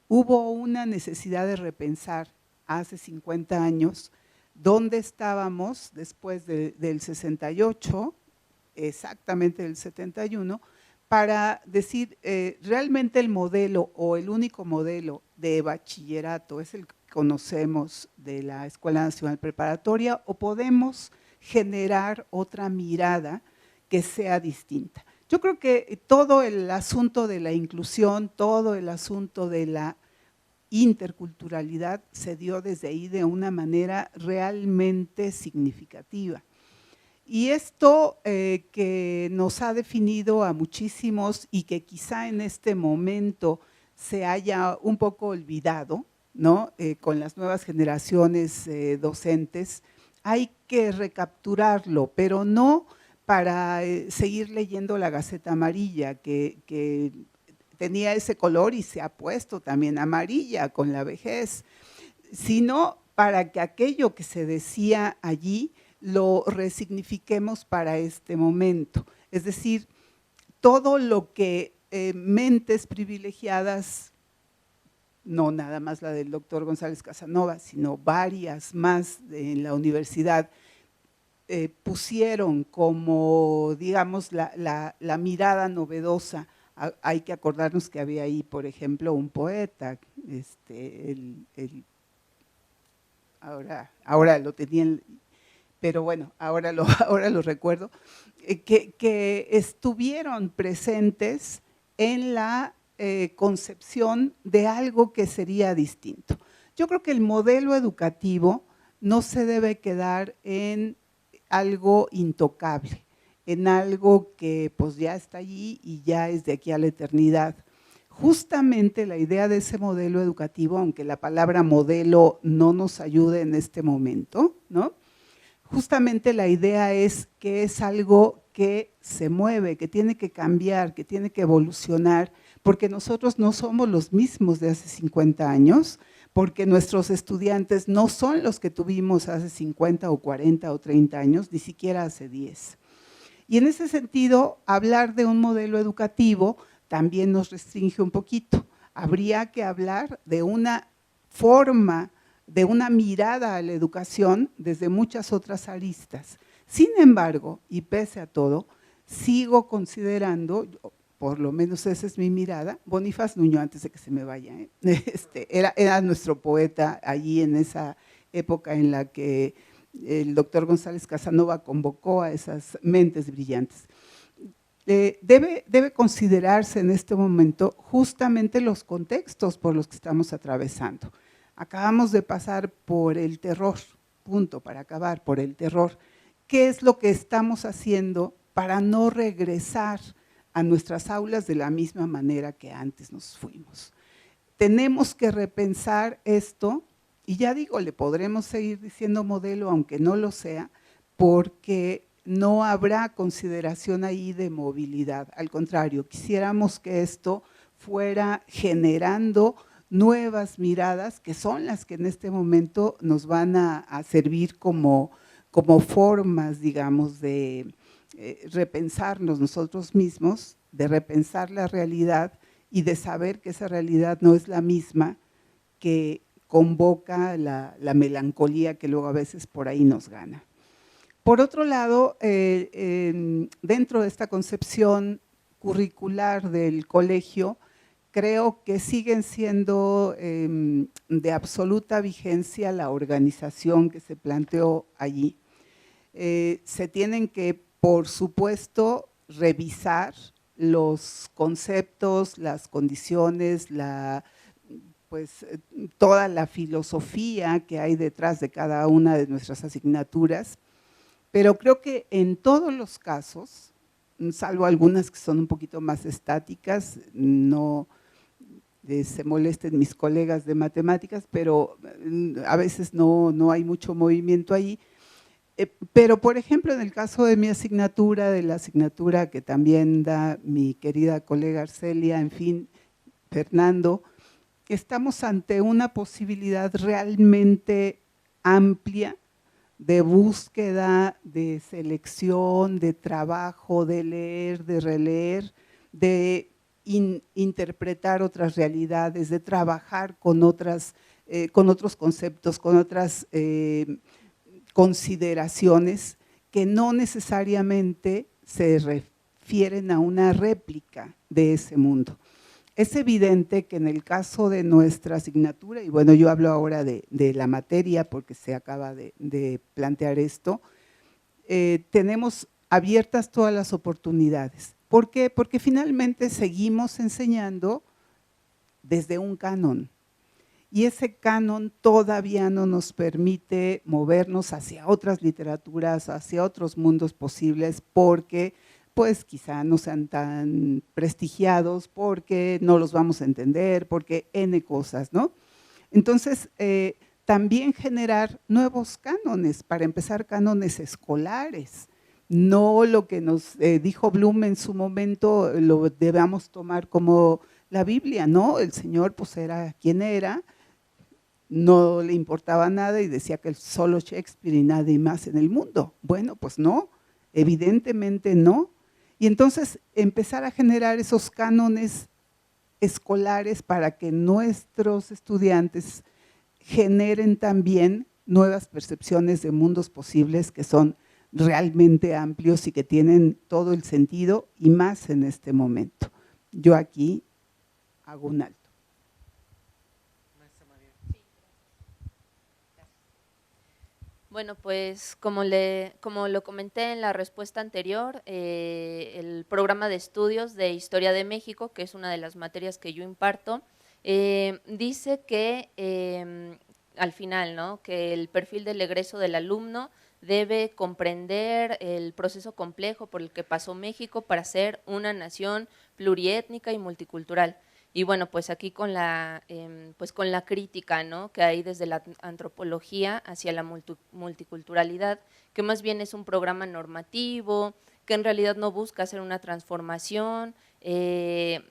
Hubo una necesidad de repensar hace 50 años dónde estábamos después del 68, exactamente del 71, para decir, realmente el modelo o el único modelo de bachillerato es el que conocemos de la Escuela Nacional Preparatoria, o podemos generar otra mirada que sea distinta. Yo creo que todo el asunto de la inclusión, todo el asunto de la interculturalidad se dio desde ahí de una manera realmente significativa. Y esto que nos ha definido a muchísimos y que quizá en este momento se haya un poco olvidado, ¿no? Con las nuevas generaciones docentes, hay que recapturarlo, pero no para seguir leyendo la Gaceta Amarilla, que tenía ese color y se ha puesto también amarilla con la vejez, sino para que aquello que se decía allí lo resignifiquemos para este momento. Es decir, todo lo que mentes privilegiadas, no nada más la del doctor González Casanova, sino varias más en la universidad, pusieron como, digamos, la mirada novedosa. Hay que acordarnos que había ahí, por ejemplo, un poeta, ahora lo tenían, pero bueno, ahora lo recuerdo, que estuvieron presentes en la concepción de algo que sería distinto. Yo creo que el modelo educativo no se debe quedar en algo intocable, en algo que pues ya está allí y ya es de aquí a la eternidad. Justamente la idea de ese modelo educativo, aunque la palabra modelo no nos ayude en este momento, ¿no? Justamente la idea es que es algo que se mueve, que tiene que cambiar, que tiene que evolucionar, porque nosotros no somos los mismos de hace 50 años, porque nuestros estudiantes no son los que tuvimos hace 50 o 40 o 30 años, ni siquiera hace 10. Y en ese sentido, hablar de un modelo educativo también nos restringe un poquito. Habría que hablar de una forma, de una mirada a la educación desde muchas otras aristas. Sin embargo, y pese a todo, sigo considerando, por lo menos esa es mi mirada, Bonifaz Nuño, antes de que se me vaya, era nuestro poeta allí en esa época en la que el doctor González Casanova convocó a esas mentes brillantes. Debe considerarse en este momento justamente los contextos por los que estamos atravesando. Acabamos de pasar por el terror, punto, para acabar, por el terror. ¿Qué es lo que estamos haciendo para no regresar a nuestras aulas de la misma manera que antes nos fuimos? Tenemos que repensar esto, y ya digo, le podremos seguir diciendo modelo, aunque no lo sea, porque no habrá consideración ahí de movilidad. Al contrario, quisiéramos que esto fuera generando nuevas miradas, que son las que en este momento nos van a servir como formas, digamos, de repensarnos nosotros mismos, de repensar la realidad y de saber que esa realidad no es la misma que convoca la melancolía que luego a veces por ahí nos gana. Por otro lado, dentro de esta concepción curricular del colegio, creo que siguen siendo de absoluta vigencia la organización que se planteó allí. Se tienen que, por supuesto, revisar los conceptos, las condiciones, toda la filosofía que hay detrás de cada una de nuestras asignaturas, pero creo que en todos los casos, salvo algunas que son un poquito más estáticas, no se molesten mis colegas de matemáticas, pero a veces no hay mucho movimiento ahí. Pero, por ejemplo, en el caso de mi asignatura, de la asignatura que también da mi querida colega Arcelia, en fin, Fernando, estamos ante una posibilidad realmente amplia de búsqueda, de selección, de trabajo, de leer, de releer, de interpretar otras realidades, de trabajar con otros conceptos, con otras consideraciones que no necesariamente se refieren a una réplica de ese mundo. Es evidente que en el caso de nuestra asignatura, y bueno, yo hablo ahora de la materia porque se acaba de plantear esto, tenemos abiertas todas las oportunidades. ¿Por qué? Porque finalmente seguimos enseñando desde un canon. Y ese canon todavía no nos permite movernos hacia otras literaturas, hacia otros mundos posibles, porque pues quizá no sean tan prestigiados, porque no los vamos a entender, porque N cosas, ¿no? Entonces, también generar nuevos cánones, para empezar cánones escolares, no lo que nos dijo Bloom en su momento, lo debamos tomar como la Biblia, ¿no? El Señor pues era quien era, no le importaba nada y decía que solo Shakespeare y nadie más en el mundo. Bueno, pues no, evidentemente no. Y entonces empezar a generar esos cánones escolares para que nuestros estudiantes generen también nuevas percepciones de mundos posibles que son realmente amplios y que tienen todo el sentido y más en este momento. Yo aquí hago un alto. Bueno, pues como lo comenté en la respuesta anterior, el programa de estudios de Historia de México, que es una de las materias que yo imparto, dice que al final, ¿no?, que el perfil del egreso del alumno debe comprender el proceso complejo por el que pasó México para ser una nación pluriétnica y multicultural. Y bueno, pues aquí con la crítica, ¿no?, que hay desde la antropología hacia la multiculturalidad, que más bien es un programa normativo, que en realidad no busca hacer una transformación,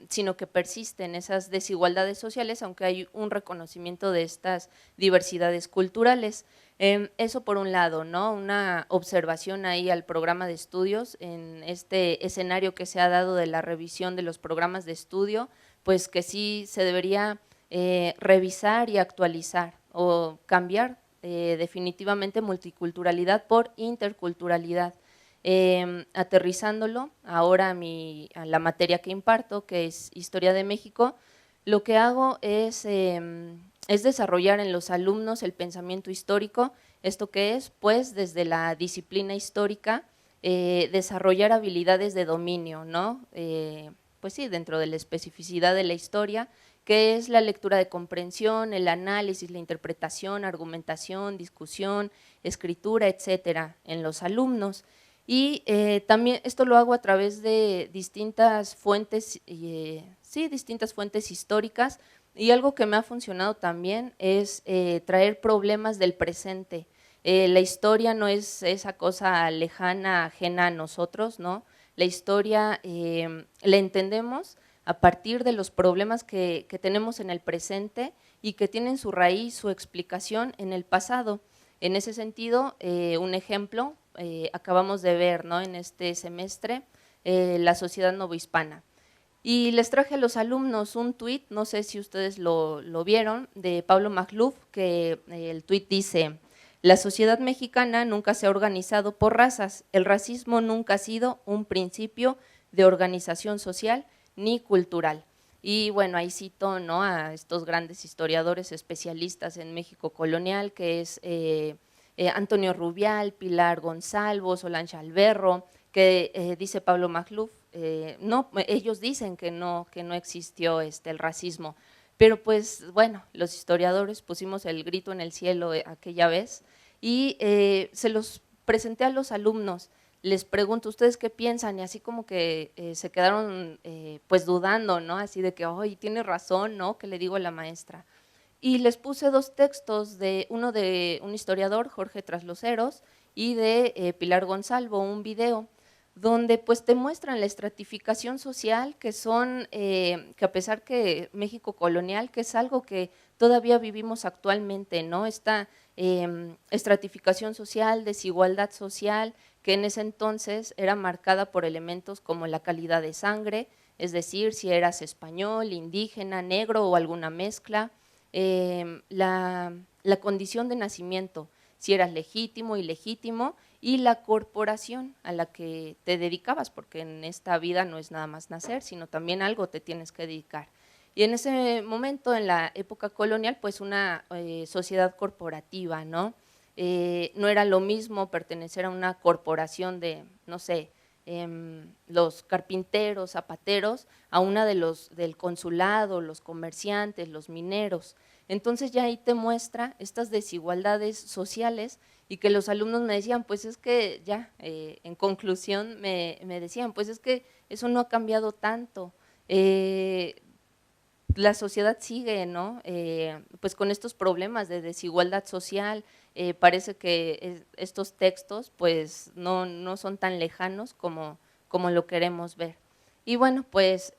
sino que persisten esas desigualdades sociales, aunque hay un reconocimiento de estas diversidades culturales. Eso por un lado, ¿no?, una observación ahí al programa de estudios en este escenario que se ha dado de la revisión de los programas de estudio, pues que sí se debería revisar y actualizar o cambiar definitivamente multiculturalidad por interculturalidad. Aterrizándolo ahora a la materia que imparto, que es Historia de México, lo que hago es desarrollar en los alumnos el pensamiento histórico. ¿Esto qué es? Pues desde la disciplina histórica, desarrollar habilidades de dominio, ¿no? Pues sí, dentro de la especificidad de la historia, que es la lectura de comprensión, el análisis, la interpretación, argumentación, discusión, escritura, etcétera, en los alumnos. Y también esto lo hago a través de distintas fuentes, distintas fuentes históricas, y algo que me ha funcionado también es traer problemas del presente. La historia no es esa cosa lejana, ajena a nosotros, ¿no? La historia la entendemos a partir de los problemas que tenemos en el presente y que tienen su raíz, su explicación en el pasado. En ese sentido, un ejemplo, acabamos de ver, ¿no?, en este semestre, la sociedad novohispana. Y les traje a los alumnos un tuit, no sé si ustedes lo vieron, de Pablo Magluf, que el tuit dice: la sociedad mexicana nunca se ha organizado por razas, el racismo nunca ha sido un principio de organización social ni cultural. Y bueno, ahí cito, ¿no?, a estos grandes historiadores especialistas en México colonial, que es Antonio Rubial, Pilar González, Solange Alberro, que dice Pablo Magluf, no, ellos dicen que no existió el racismo, pero pues bueno, los historiadores pusimos el grito en el cielo aquella vez y se los presenté a los alumnos. Les pregunto, ¿ustedes qué piensan? Y así como que se quedaron pues dudando, ¿no? Así de que, ¡ay, tiene razón!, ¿no?, que le digo a la maestra. Y les puse dos textos, uno de un historiador, Jorge Trasloceros, y de Pilar González, un video, donde pues te muestran la estratificación social, que son, que a pesar que México colonial, que es algo que todavía vivimos actualmente, ¿no? Esta estratificación social, desigualdad social, que en ese entonces era marcada por elementos como la calidad de sangre, es decir, si eras español, indígena, negro o alguna mezcla, la condición de nacimiento, si eras legítimo, ilegítimo, y la corporación a la que te dedicabas, porque en esta vida no es nada más nacer, sino también algo te tienes que dedicar. Y en ese momento, en la época colonial, pues una sociedad corporativa, ¿no? No era lo mismo pertenecer a una corporación de, no sé, los carpinteros, zapateros, a una del consulado, los comerciantes, los mineros. Entonces ya ahí te muestra estas desigualdades sociales y que los alumnos me decían, pues es que ya, en conclusión me decían, pues es que eso no ha cambiado tanto, la sociedad sigue, ¿no?, pues con estos problemas de desigualdad social. Parece que estos textos pues no son tan lejanos como lo queremos ver. Y bueno, pues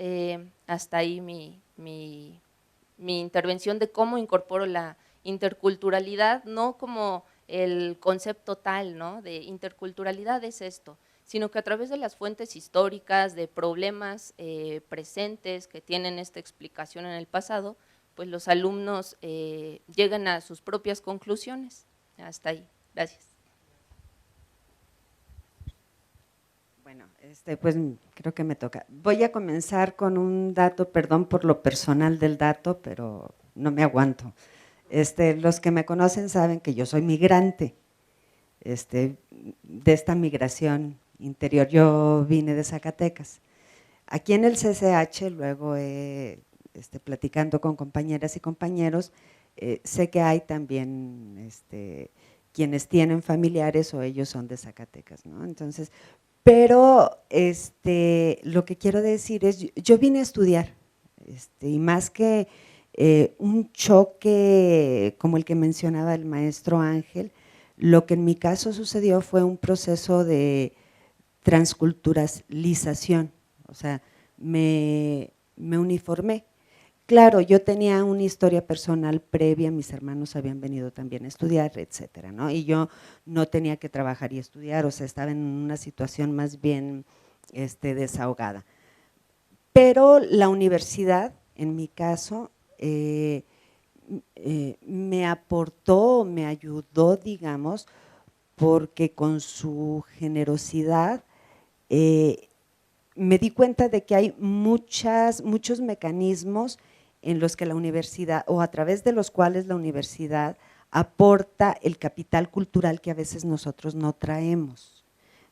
hasta ahí mi intervención de cómo incorporo la interculturalidad, no como el concepto tal, ¿no?, de interculturalidad es esto, sino que a través de las fuentes históricas, de problemas presentes que tienen esta explicación en el pasado, pues los alumnos llegan a sus propias conclusiones. Hasta ahí. Gracias. Bueno, pues creo que me toca. Voy a comenzar con un dato, perdón por lo personal del dato, pero no me aguanto. Los que me conocen saben que yo soy migrante, de esta migración interior. Yo vine de Zacatecas. Aquí en el CCH, luego platicando con compañeras y compañeros, sé que hay también quienes tienen familiares o ellos son de Zacatecas, ¿no? Entonces, pero lo que quiero decir es, yo vine a estudiar, y más que un choque como el que mencionaba el maestro Ángel, lo que en mi caso sucedió fue un proceso de transculturalización, o sea, me uniformé. Claro, yo tenía una historia personal previa, mis hermanos habían venido también a estudiar, etcétera, ¿no? Y yo no tenía que trabajar y estudiar, o sea, estaba en una situación más bien desahogada. Pero la universidad, en mi caso, me aportó, me ayudó, digamos, porque con su generosidad me di cuenta de que hay muchos mecanismos en los que la universidad, o a través de los cuales la universidad aporta el capital cultural que a veces nosotros no traemos,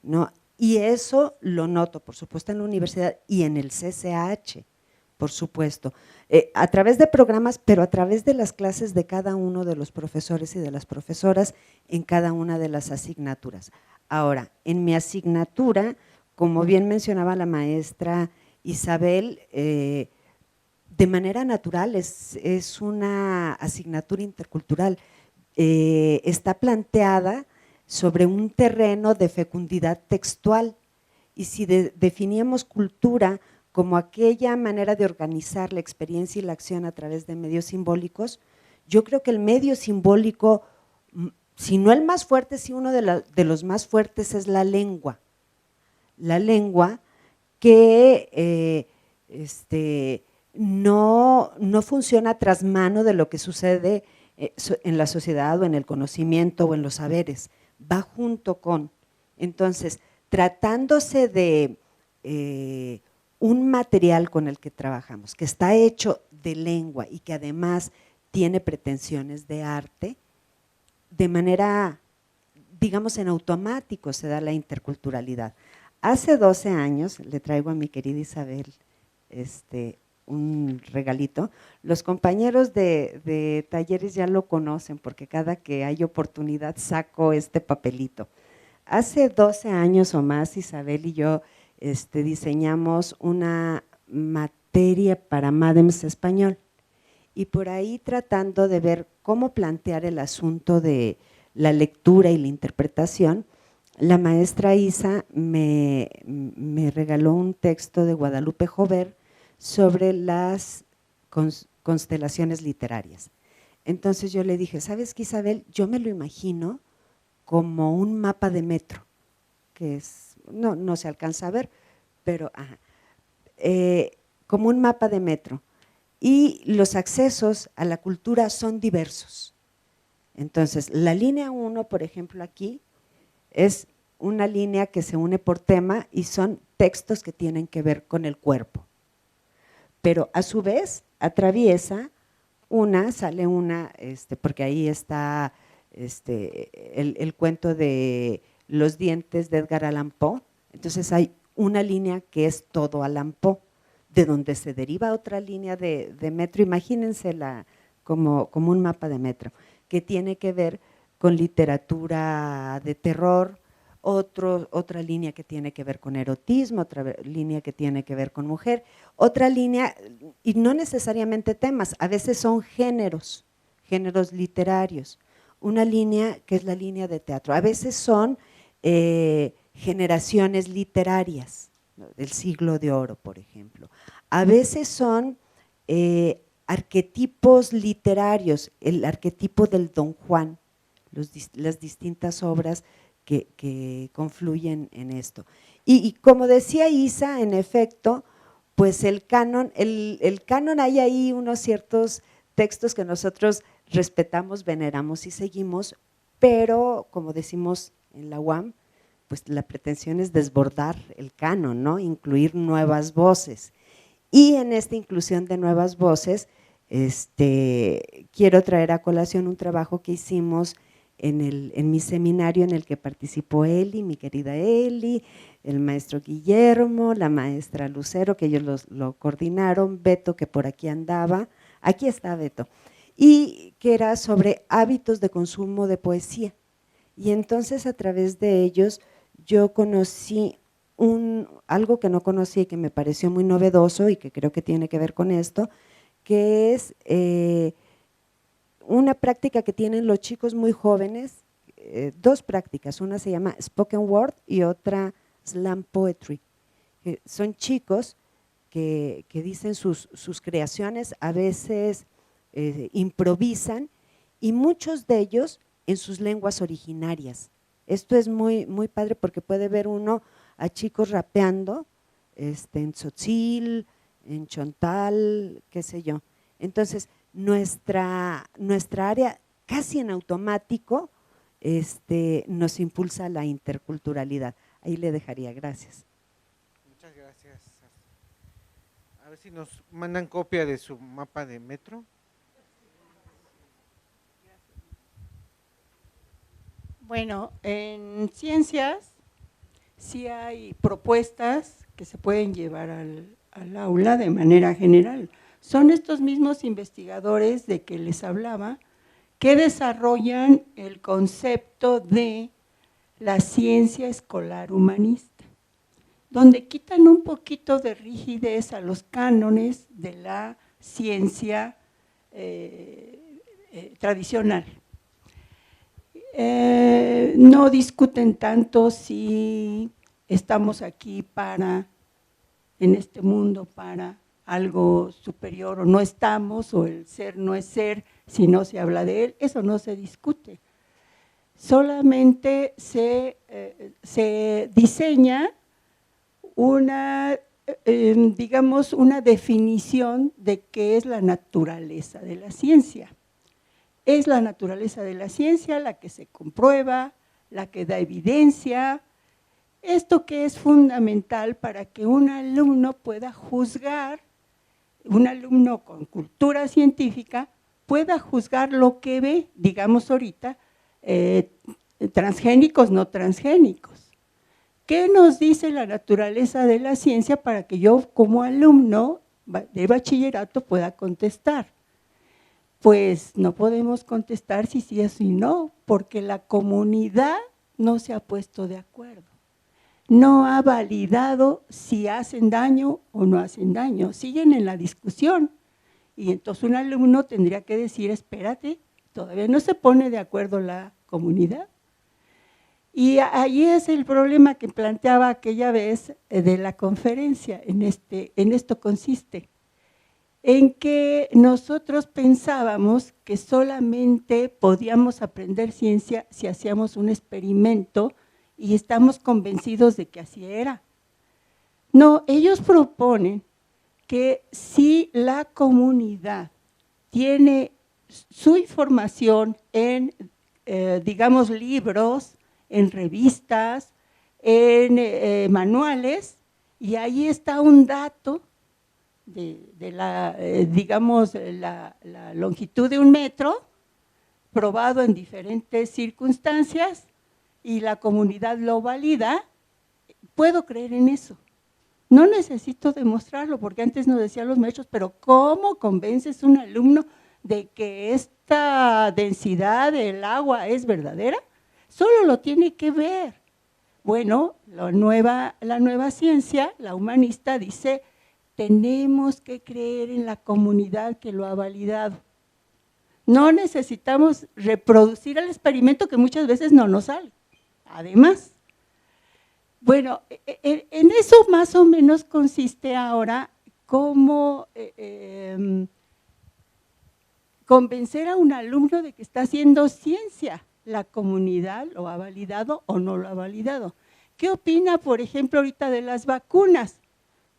¿no? Y eso lo noto, por supuesto, en la universidad y en el CCH, por supuesto, a través de programas, pero a través de las clases de cada uno de los profesores y de las profesoras en cada una de las asignaturas. Ahora, en mi asignatura, como bien mencionaba la maestra Isabel, de manera natural es una asignatura intercultural, está planteada sobre un terreno de fecundidad textual, y si definíamos cultura como aquella manera de organizar la experiencia y la acción a través de medios simbólicos, yo creo que el medio simbólico, si no el más fuerte, si uno de los más fuertes es la lengua. La lengua que no funciona tras mano de lo que sucede en la sociedad o en el conocimiento o en los saberes, va junto con. Entonces, tratándose de un material con el que trabajamos, que está hecho de lengua y que además tiene pretensiones de arte, de manera, digamos, en automático se da la interculturalidad. Hace 12 años, le traigo a mi querida Isabel un regalito. Los compañeros de talleres ya lo conocen porque cada que hay oportunidad saco este papelito. Hace 12 años o más, Isabel y yo diseñamos una materia para MADEMS español y por ahí tratando de ver cómo plantear el asunto de la lectura y la interpretación, la maestra Isa me regaló un texto de Guadalupe Jover sobre las constelaciones literarias. Entonces yo le dije, ¿sabes qué, Isabel? Yo me lo imagino como un mapa de metro, que es, no se alcanza a ver, pero como un mapa de metro. Y los accesos a la cultura son diversos. Entonces, la línea 1, por ejemplo, aquí, es una línea que se une por tema y son textos que tienen que ver con el cuerpo. Pero a su vez atraviesa sale una, porque ahí está el cuento de Los dientes de Edgar Allan Poe, entonces hay una línea que es todo Allan Poe, de donde se deriva otra línea de metro, imagínensela como un mapa de metro, que tiene que ver con literatura de terror, otra línea que tiene que ver con erotismo, otra línea que tiene que ver con mujer, otra línea, y no necesariamente temas, a veces son géneros literarios, una línea que es la línea de teatro, a veces son generaciones literarias, ¿no? Del siglo de oro, por ejemplo, a veces son arquetipos literarios, el arquetipo del Don Juan, las distintas obras que confluyen en esto. Y como decía Isa, en efecto, pues el canon hay ahí unos ciertos textos que nosotros respetamos, veneramos y seguimos, pero como decimos en la UAM, pues la pretensión es desbordar el canon, ¿no? Incluir nuevas voces. Y en esta inclusión de nuevas voces, quiero traer a colación un trabajo que hicimos en mi seminario en el que participó Eli, mi querida Eli, el maestro Guillermo, la maestra Lucero, que ellos lo coordinaron, Beto, que por aquí andaba, aquí está Beto, y que era sobre hábitos de consumo de poesía. Y entonces a través de ellos yo conocí algo que no conocí y que me pareció muy novedoso y que creo que tiene que ver con esto, que es una práctica que tienen los chicos muy jóvenes, dos prácticas, una se llama Spoken Word y otra Slam Poetry. Son chicos que dicen sus creaciones, a veces improvisan y muchos de ellos en sus lenguas originarias. Esto es muy, muy padre porque puede ver uno a chicos rapeando en tzotzil, en chontal, qué sé yo. Entonces, nuestra área casi en automático nos impulsa la interculturalidad. Ahí le dejaría, gracias. Muchas gracias. A ver si nos mandan copia de su mapa de metro. Bueno, en ciencias sí hay propuestas que se pueden llevar al aula de manera general. Son estos mismos investigadores de que les hablaba que desarrollan el concepto de la ciencia escolar humanista, donde quitan un poquito de rigidez a los cánones de la ciencia tradicional. No discuten tanto si estamos aquí en este mundo para algo superior o no estamos, o el ser no es ser, si no se habla de él, eso no se discute. Solamente se diseña una digamos, una definición de qué es la naturaleza de la ciencia. Es la naturaleza de la ciencia la que se comprueba, la que da evidencia. Esto que es fundamental para que un alumno pueda juzgar, un alumno con cultura científica pueda juzgar lo que ve, digamos ahorita, transgénicos, no transgénicos. ¿Qué nos dice la naturaleza de la ciencia para que yo como alumno de bachillerato pueda contestar? Pues no podemos contestar si sí o si no, porque la comunidad no se ha puesto de acuerdo. No ha validado si hacen daño o no hacen daño, siguen en la discusión. Y entonces un alumno tendría que decir, espérate, todavía no se pone de acuerdo la comunidad. Y ahí es el problema que planteaba aquella vez de la conferencia, en esto consiste, en que nosotros pensábamos que solamente podíamos aprender ciencia si hacíamos un experimento y estamos convencidos de que así era. No, ellos proponen que si la comunidad tiene su información en, digamos, libros, en revistas, en manuales, y ahí está un dato de la, digamos, la longitud de 1 metro, probado en diferentes circunstancias, y la comunidad lo valida, puedo creer en eso. No necesito demostrarlo, porque antes nos decían los maestros, pero ¿cómo convences a un alumno de que esta densidad del agua es verdadera? Solo lo tiene que ver. Bueno, la nueva ciencia, la humanista, dice, tenemos que creer en la comunidad que lo ha validado. No necesitamos reproducir el experimento que muchas veces no nos sale. Además, bueno, en eso más o menos consiste ahora cómo convencer a un alumno de que está haciendo ciencia. La comunidad lo ha validado o no lo ha validado. ¿Qué opina, por ejemplo, ahorita de las vacunas?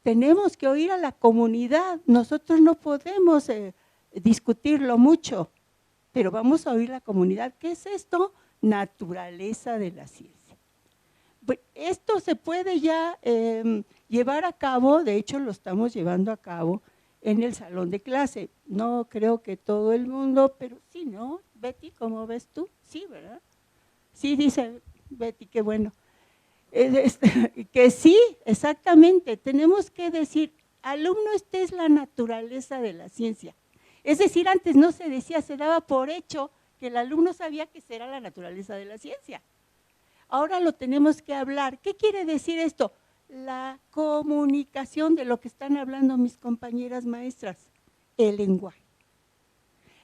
Tenemos que oír a la comunidad, nosotros no podemos discutirlo mucho, pero vamos a oír a la comunidad. ¿Qué es esto? Naturaleza de la ciencia. Esto se puede ya llevar a cabo, de hecho lo estamos llevando a cabo en el salón de clase. No creo que todo el mundo, pero sí, ¿no? Betty, ¿cómo ves tú? Sí, ¿verdad? Sí, dice Betty, qué bueno. Que sí, exactamente, tenemos que decir, alumno, esta es la naturaleza de la ciencia. Es decir, antes no se decía, se daba por hecho que el alumno sabía que será la naturaleza de la ciencia. Ahora lo tenemos que hablar. ¿Qué quiere decir esto? La comunicación de lo que están hablando mis compañeras maestras, el lenguaje.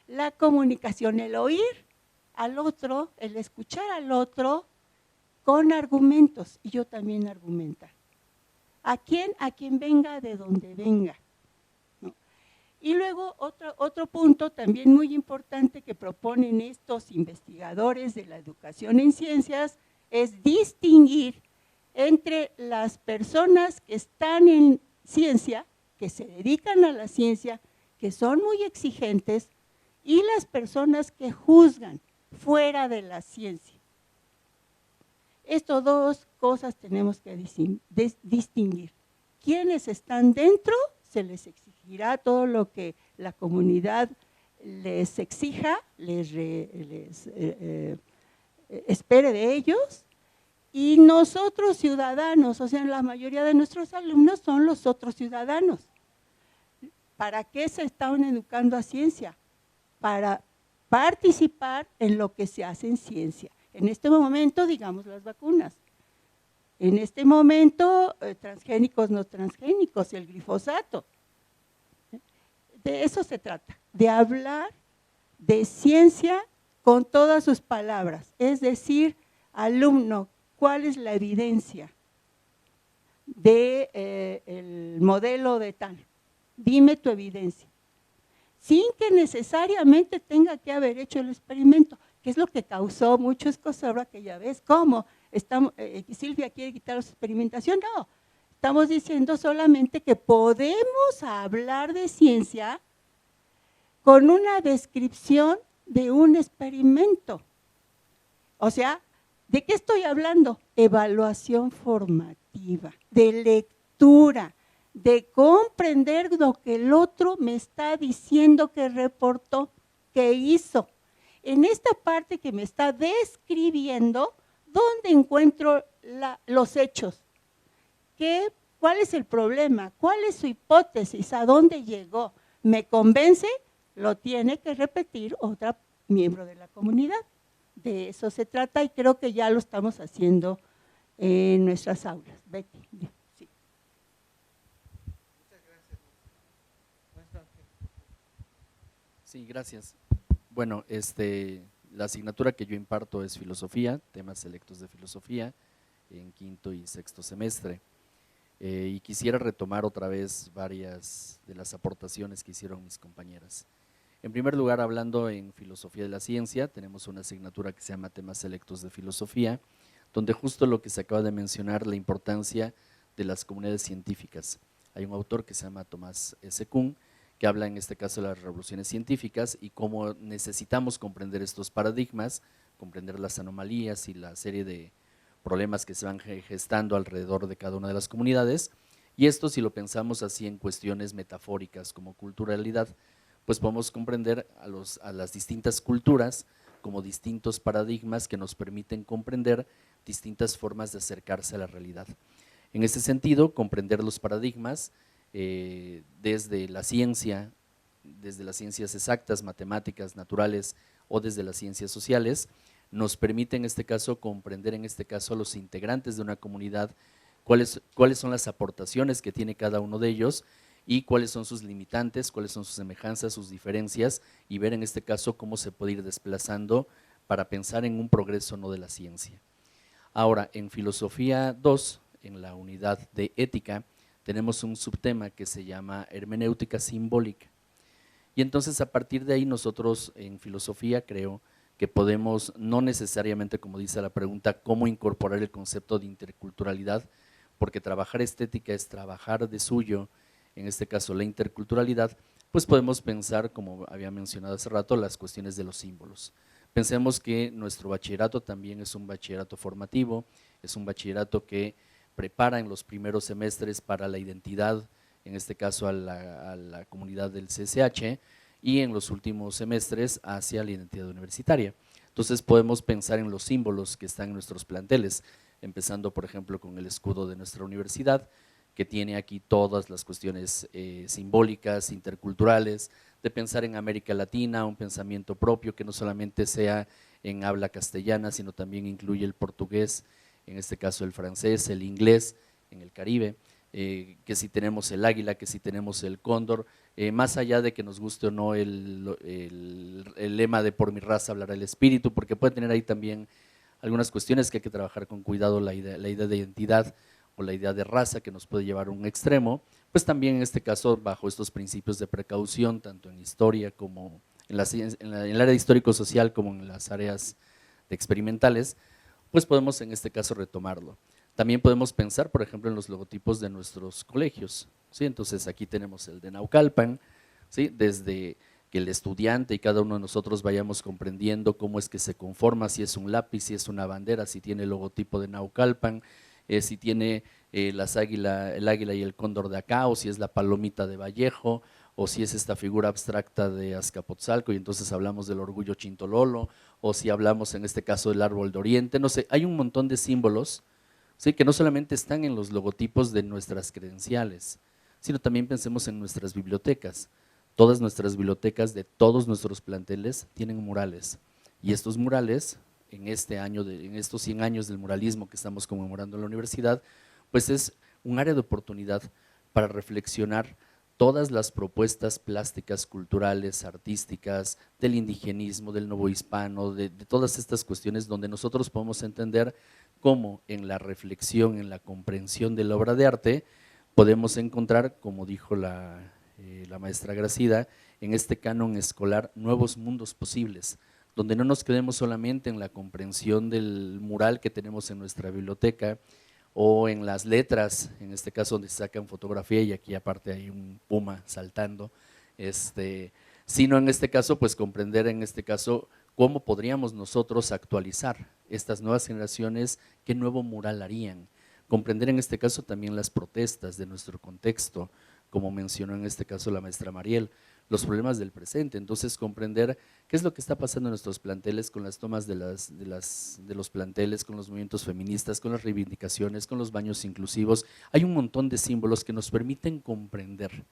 La comunicación, el oír al otro, el escuchar al otro con argumentos, y yo también argumentar. ¿A quién? A quien venga de donde venga. ¿No? Y luego otro punto también muy importante que proponen estos investigadores de la educación en ciencias es distinguir entre las personas que están en ciencia, que se dedican a la ciencia, que son muy exigentes, y las personas que juzgan fuera de la ciencia. Estas dos cosas tenemos que distinguir. Quienes están dentro, se les exigirá todo lo que la comunidad les exija, les espere de ellos, y nosotros ciudadanos, o sea, la mayoría de nuestros alumnos son los otros ciudadanos. ¿Para qué se están educando a ciencia? Para participar en lo que se hace en ciencia. En este momento, digamos, las vacunas. En este momento, transgénicos, no transgénicos, el glifosato. De eso se trata, de hablar de ciencia con todas sus palabras. Es decir, alumno, ¿cuál es la evidencia del modelo de tal? Dime tu evidencia. Sin que necesariamente tenga que haber hecho el experimento, que es lo que causó mucho escozor aquella vez. ¿Cómo? Silvia quiere quitar la experimentación. No, Estamos diciendo solamente que podemos hablar de ciencia con una descripción de un experimento. O sea, ¿de qué estoy hablando? Evaluación formativa, de lectura, de comprender lo que el otro me está diciendo que reportó, que hizo. En esta parte que me está describiendo, ¿dónde encuentro los hechos? ¿Cuál es el problema? ¿Cuál es su hipótesis? ¿A dónde llegó? ¿Me convence? Lo tiene que repetir otro miembro de la comunidad. De eso se trata y creo que ya lo estamos haciendo en nuestras aulas. Betty. Sí. Muchas gracias. Maestro Ángel. Sí, gracias. Bueno, la asignatura que yo imparto es filosofía, temas selectos de filosofía, en quinto y sexto semestre. Y quisiera retomar otra vez varias de las aportaciones que hicieron mis compañeras. En primer lugar, hablando en filosofía de la ciencia, tenemos una asignatura que se llama temas selectos de filosofía, donde justo lo que se acaba de mencionar, la importancia de las comunidades científicas. Hay un autor que se llama Thomas S. Kuhn, que habla en este caso de las revoluciones científicas y cómo necesitamos comprender estos paradigmas, comprender las anomalías y la serie de problemas que se van gestando alrededor de cada una de las comunidades, y esto si lo pensamos así en cuestiones metafóricas como culturalidad, pues podemos comprender a las distintas culturas como distintos paradigmas que nos permiten comprender distintas formas de acercarse a la realidad. En este sentido, comprender los paradigmas desde las ciencias exactas, matemáticas, naturales o desde las ciencias sociales, nos permite en este caso comprender a los integrantes de una comunidad, cuáles son las aportaciones que tiene cada uno de ellos y cuáles son sus limitantes, cuáles son sus semejanzas, sus diferencias, y ver en este caso cómo se puede ir desplazando para pensar en un progreso no de la ciencia. Ahora, en filosofía 2, en la unidad de ética, tenemos un subtema que se llama hermenéutica simbólica. Y entonces a partir de ahí nosotros en filosofía creo que podemos, no necesariamente como dice la pregunta, cómo incorporar el concepto de interculturalidad, porque trabajar estética es trabajar de suyo, en este caso la interculturalidad, pues podemos pensar, como había mencionado hace rato, las cuestiones de los símbolos. Pensemos que nuestro bachillerato también es un bachillerato formativo, es un bachillerato que prepara en los primeros semestres para la identidad, en este caso a la comunidad del CSH, y en los últimos semestres hacia la identidad universitaria. Entonces podemos pensar en los símbolos que están en nuestros planteles, empezando por ejemplo con el escudo de nuestra universidad, que tiene aquí todas las cuestiones simbólicas, interculturales, de pensar en América Latina, un pensamiento propio que no solamente sea en habla castellana, sino también incluye el portugués, en este caso el francés, el inglés, en el Caribe, que si tenemos el águila, que si tenemos el cóndor, más allá de que nos guste o no el lema de por mi raza hablará el espíritu, porque puede tener ahí también algunas cuestiones que hay que trabajar con cuidado, la idea de identidad o la idea de raza que nos puede llevar a un extremo, pues también en este caso bajo estos principios de precaución, tanto en historia como en el área histórico-social como en las áreas experimentales, pues podemos en este caso retomarlo. También podemos pensar, por ejemplo, en los logotipos de nuestros colegios, ¿sí? Entonces aquí tenemos el de Naucalpan, ¿sí? Desde que el estudiante y cada uno de nosotros vayamos comprendiendo cómo es que se conforma, si es un lápiz, si es una bandera, si tiene el logotipo de Naucalpan, si tiene el águila y el cóndor de acá, o si es la palomita de Vallejo, o si es esta figura abstracta de Azcapotzalco y entonces hablamos del orgullo chintololo, o si hablamos en este caso del árbol de Oriente, no sé, hay un montón de símbolos, ¿sí? Que no solamente están en los logotipos de nuestras credenciales, sino también pensemos en nuestras bibliotecas. Todas nuestras bibliotecas de todos nuestros planteles tienen murales, y estos murales, en estos 100 años del muralismo que estamos conmemorando en la universidad, pues es un área de oportunidad para reflexionar todas las propuestas plásticas, culturales, artísticas, del indigenismo, del novohispano, de todas estas cuestiones donde nosotros podemos entender cómo en la reflexión, en la comprensión de la obra de arte, podemos encontrar, como dijo la maestra Gracida, en este canon escolar nuevos mundos posibles, donde no nos quedemos solamente en la comprensión del mural que tenemos en nuestra biblioteca o en las letras, en este caso donde se sacan fotografía y aquí aparte hay un puma saltando, sino en este caso pues comprender en este caso cómo podríamos nosotros actualizar estas nuevas generaciones, qué nuevo mural harían, comprender en este caso también las protestas de nuestro contexto, como mencionó en este caso la maestra Mariel, los problemas del presente, entonces comprender qué es lo que está pasando en nuestros planteles con las tomas de los planteles, con los movimientos feministas, con las reivindicaciones, con los baños inclusivos. Hay un montón de símbolos que nos permiten comprender,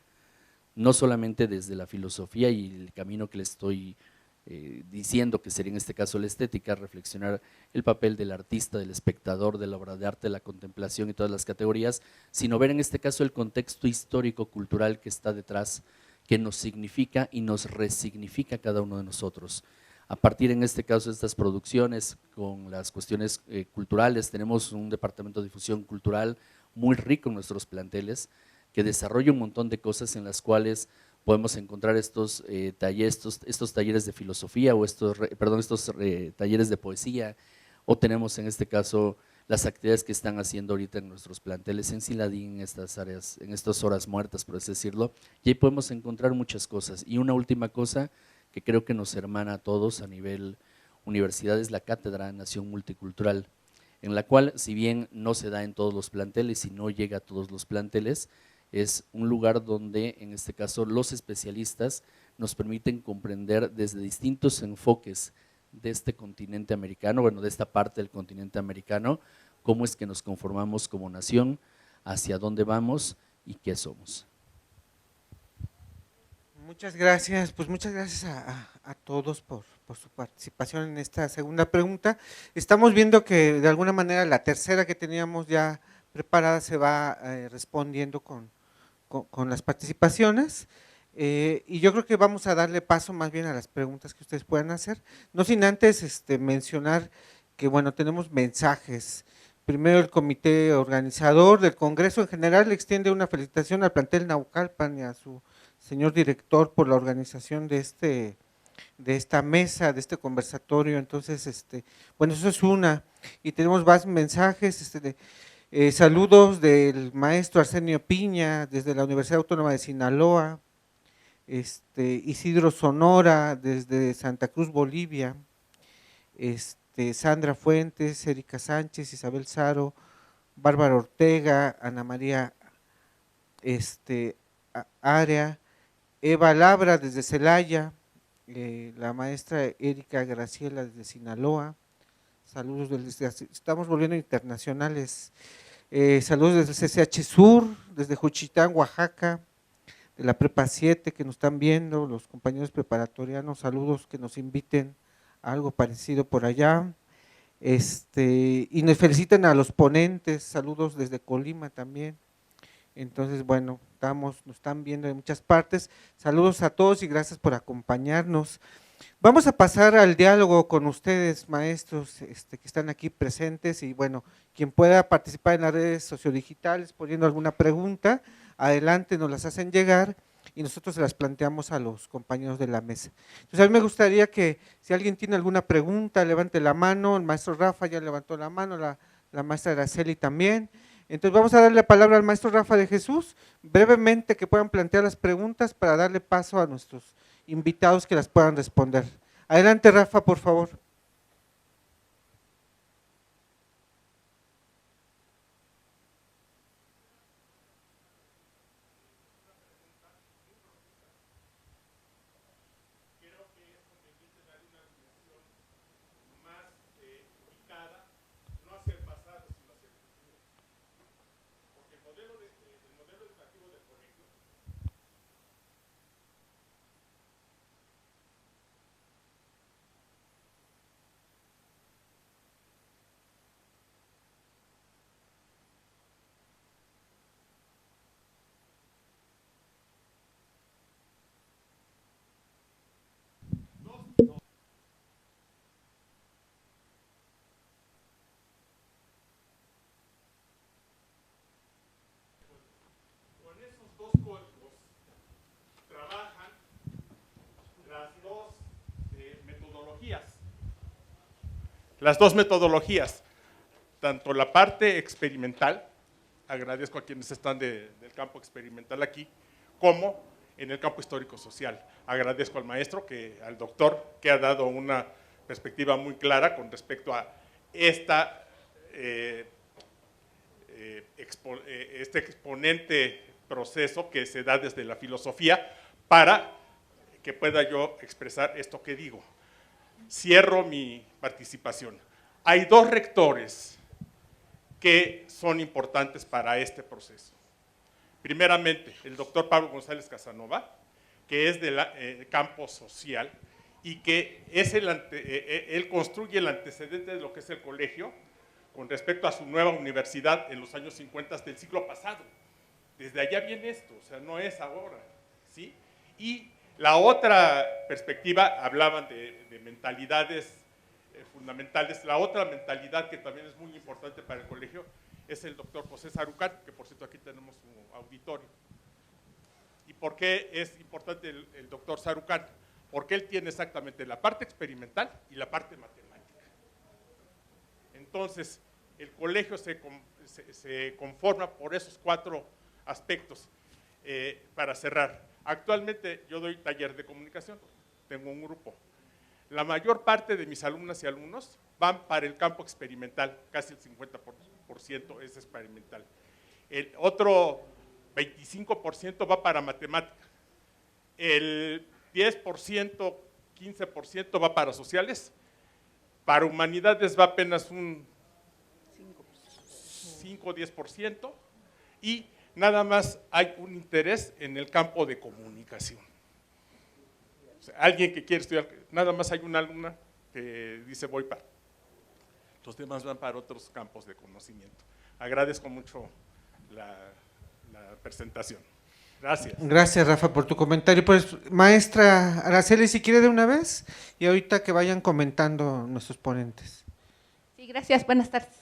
no solamente desde la filosofía y el camino que le estoy diciendo que sería en este caso la estética, reflexionar el papel del artista, del espectador, de la obra de arte, de la contemplación y todas las categorías, sino ver en este caso el contexto histórico, cultural que está detrás, que nos significa y nos resignifica a cada uno de nosotros. A partir en este caso de estas producciones con las cuestiones culturales, tenemos un departamento de difusión cultural muy rico en nuestros planteles, que desarrolla un montón de cosas en las cuales podemos encontrar estos talleres de filosofía o estos talleres de poesía, o tenemos en este caso las actividades que están haciendo ahorita en nuestros planteles en Ciladín, en estas áreas, en estas horas muertas, por así decirlo, y ahí podemos encontrar muchas cosas. Y una última cosa que creo que nos hermana a todos a nivel universidad es la Cátedra Nación Multicultural, en la cual, si bien no se da en todos los planteles y no llega a todos los planteles, es un lugar donde, en este caso, los especialistas nos permiten comprender desde distintos enfoques de este continente americano, bueno, de esta parte del continente americano, cómo es que nos conformamos como nación, hacia dónde vamos y qué somos. Muchas gracias, pues muchas gracias a todos por su participación en esta segunda pregunta. Estamos viendo que de alguna manera la tercera que teníamos ya preparada se va respondiendo con las participaciones, y yo creo que vamos a darle paso más bien a las preguntas que ustedes puedan hacer, no sin antes mencionar que bueno, tenemos mensajes. Primero, el comité organizador del Congreso en general le extiende una felicitación al plantel Naucalpan y a su señor director por la organización de esta mesa, de este conversatorio. Entonces, bueno, eso es una, y tenemos más mensajes, saludos del maestro Arsenio Piña desde la Universidad Autónoma de Sinaloa, Isidro Sonora desde Santa Cruz, Bolivia, Sandra Fuentes, Erika Sánchez, Isabel Saro, Bárbara Ortega, Ana María Área, Eva Labra desde Celaya, la maestra Erika Graciela desde Sinaloa. Saludos estamos volviendo internacionales. Saludos desde el CCH Sur, desde Juchitán, Oaxaca, de la Prepa 7 que nos están viendo, los compañeros preparatorianos, saludos, que nos inviten a algo parecido por allá. Y nos felicitan a los ponentes, saludos desde Colima también. Entonces, bueno, nos están viendo de muchas partes. Saludos a todos y gracias por acompañarnos. Vamos a pasar al diálogo con ustedes, maestros, que están aquí presentes, y bueno, quien pueda participar en las redes sociodigitales poniendo alguna pregunta, adelante, nos las hacen llegar y nosotros se las planteamos a los compañeros de la mesa. Entonces, a mí me gustaría que si alguien tiene alguna pregunta, levante la mano. El maestro Rafa ya levantó la mano, la maestra Araceli también. Entonces vamos a darle la palabra al maestro Rafa de Jesús, brevemente que puedan plantear las preguntas para darle paso a nuestros invitados que las puedan responder. Adelante, Rafa, por favor. Las dos metodologías. tanto la parte experimental, agradezco a quienes están del campo experimental aquí, como en el campo histórico-social. Agradezco al maestro, al doctor, que ha dado una perspectiva muy clara con respecto a este exponente proceso que se da desde la filosofía para que pueda yo expresar esto que digo. Cierro mi participación. Hay dos rectores que son importantes para este proceso. Primeramente, el doctor Pablo González Casanova, que es del campo social y que es él construye el antecedente de lo que es el colegio con respecto a su nueva universidad en los años 50 del siglo pasado. Desde allá viene esto, o sea, no es ahora, ¿sí? Y la otra perspectiva, hablaban de mentalidades fundamentales. La otra mentalidad que también es muy importante para el colegio es el doctor José Sarucán, que por cierto aquí tenemos su auditorio. ¿Y por qué es importante el doctor Sarucán? Porque él tiene exactamente la parte experimental y la parte matemática. Entonces, el colegio se conforma por esos 4 aspectos. Para cerrar, actualmente yo doy taller de comunicación, tengo un grupo. La mayor parte de mis alumnas y alumnos van para el campo experimental, casi el 50% es experimental. El otro 25% va para matemática. El 10%, 15% va para sociales. Para humanidades va apenas un 5 o 10%. Y nada más hay un interés en el campo de comunicación. O sea, alguien que quiere estudiar, nada más hay una alumna que dice voy para. Los demás van para otros campos de conocimiento. Agradezco mucho la presentación. Gracias. Gracias, Rafa, por tu comentario. Pues, maestra Araceli, si quiere de una vez, y ahorita que vayan comentando nuestros ponentes. Sí, gracias, buenas tardes.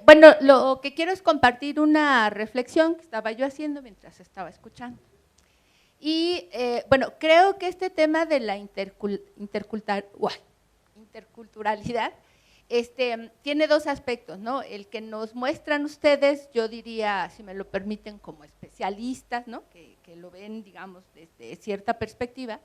Bueno, lo que quiero es compartir una reflexión que estaba yo haciendo mientras estaba escuchando. Y, bueno, creo que este tema de la interculturalidad tiene 2 aspectos, ¿no? El que nos muestran ustedes, yo diría, si me lo permiten, como especialistas, ¿no? Que lo ven, digamos, desde cierta perspectiva.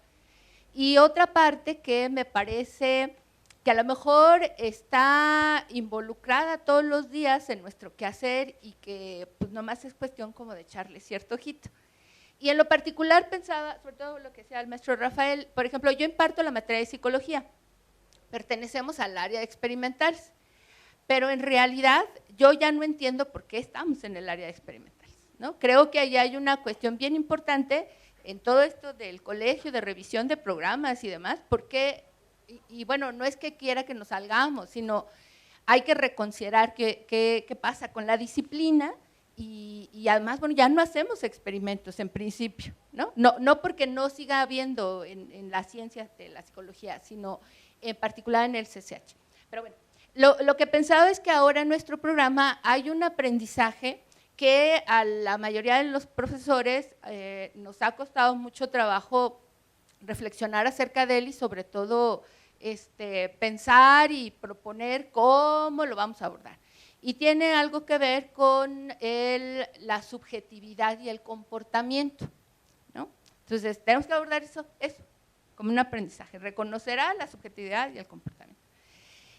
Y otra parte que me parece que a lo mejor está involucrada todos los días en nuestro quehacer y que pues nomás es cuestión como de echarle cierto ojito. Y en lo particular pensaba, sobre todo lo que decía el maestro Rafael, por ejemplo, yo imparto la materia de psicología, pertenecemos al área de experimentales, pero en realidad yo ya no entiendo por qué estamos en el área de experimentales, ¿no? Creo que ahí hay una cuestión bien importante en todo esto del colegio, de revisión de programas y demás, porque, y bueno, no es que quiera que nos salgamos, sino hay que reconsiderar qué pasa con la disciplina. Y además, bueno, ya no hacemos experimentos en principio, ¿no? No porque no siga habiendo en las ciencias de la psicología, sino en particular en el CCH. Pero bueno, lo que pensaba es que ahora en nuestro programa hay un aprendizaje que a la mayoría de los profesores nos ha costado mucho trabajo reflexionar acerca de él y sobre todo pensar y proponer cómo lo vamos a abordar. Y tiene algo que ver con la subjetividad y el comportamiento, ¿no? Entonces, tenemos que abordar eso como un aprendizaje, reconocerá la subjetividad y el comportamiento.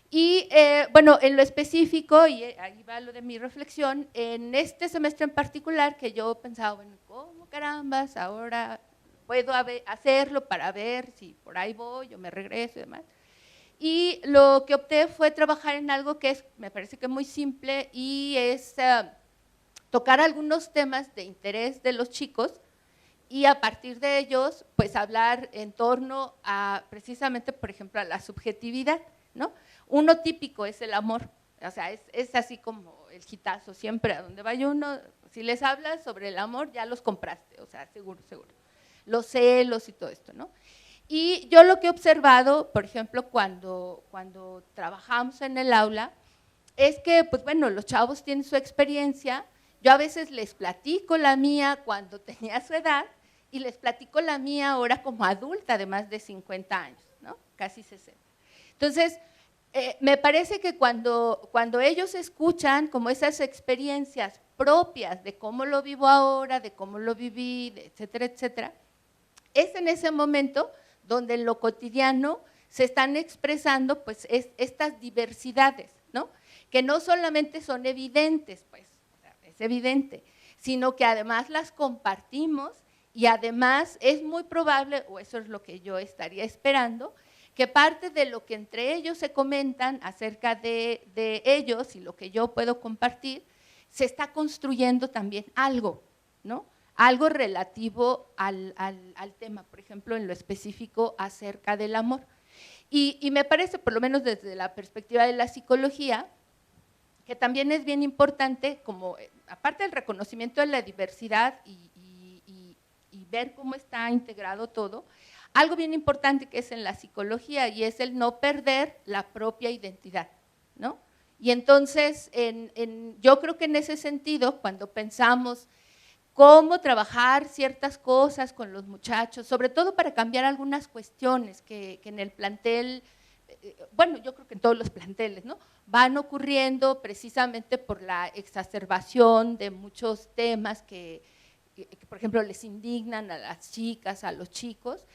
Y, bueno, en lo específico, y ahí va lo de mi reflexión, en este semestre en particular, que yo pensaba, bueno, ¿cómo carambas ahora puedo hacerlo para ver si por ahí voy o me regreso y demás? Y lo que opté fue trabajar en algo que me parece que es muy simple y es tocar algunos temas de interés de los chicos y a partir de ellos, pues hablar en torno a precisamente, por ejemplo, a la subjetividad, ¿no? Uno típico es el amor, o sea, es así como el hitazo, siempre a donde vaya uno, si les hablas sobre el amor, ya los compraste, o sea, seguro. Los celos y todo esto, ¿no? Y yo lo que he observado, por ejemplo, cuando trabajamos en el aula, es que, pues bueno, los chavos tienen su experiencia, yo a veces les platico la mía cuando tenía su edad y les platico la mía ahora como adulta de más de 50 años, ¿no? Casi 60. Entonces, Me parece que cuando ellos escuchan como esas experiencias propias de cómo lo vivo ahora, de cómo lo viví, etcétera, etcétera, es en ese momento donde en lo cotidiano se están expresando pues estas diversidades, ¿no? Que no solamente son evidentes, pues, es evidente, sino que además las compartimos y además es muy probable, o eso es lo que yo estaría esperando, que parte de lo que entre ellos se comentan acerca de ellos y lo que yo puedo compartir, se está construyendo también algo, ¿no? Algo relativo al tema, por ejemplo, en lo específico acerca del amor. Y me parece, por lo menos desde la perspectiva de la psicología, que también es bien importante, como aparte del reconocimiento de la diversidad y ver cómo está integrado todo, algo bien importante que es en la psicología y es el no perder la propia identidad, ¿no? Y entonces, yo creo que en ese sentido, cuando pensamos cómo trabajar ciertas cosas con los muchachos, sobre todo para cambiar algunas cuestiones que en el plantel, bueno, yo creo que en todos los planteles, ¿no? Van ocurriendo precisamente por la exacerbación de muchos temas que, por ejemplo, les indignan a las chicas, a los chicos.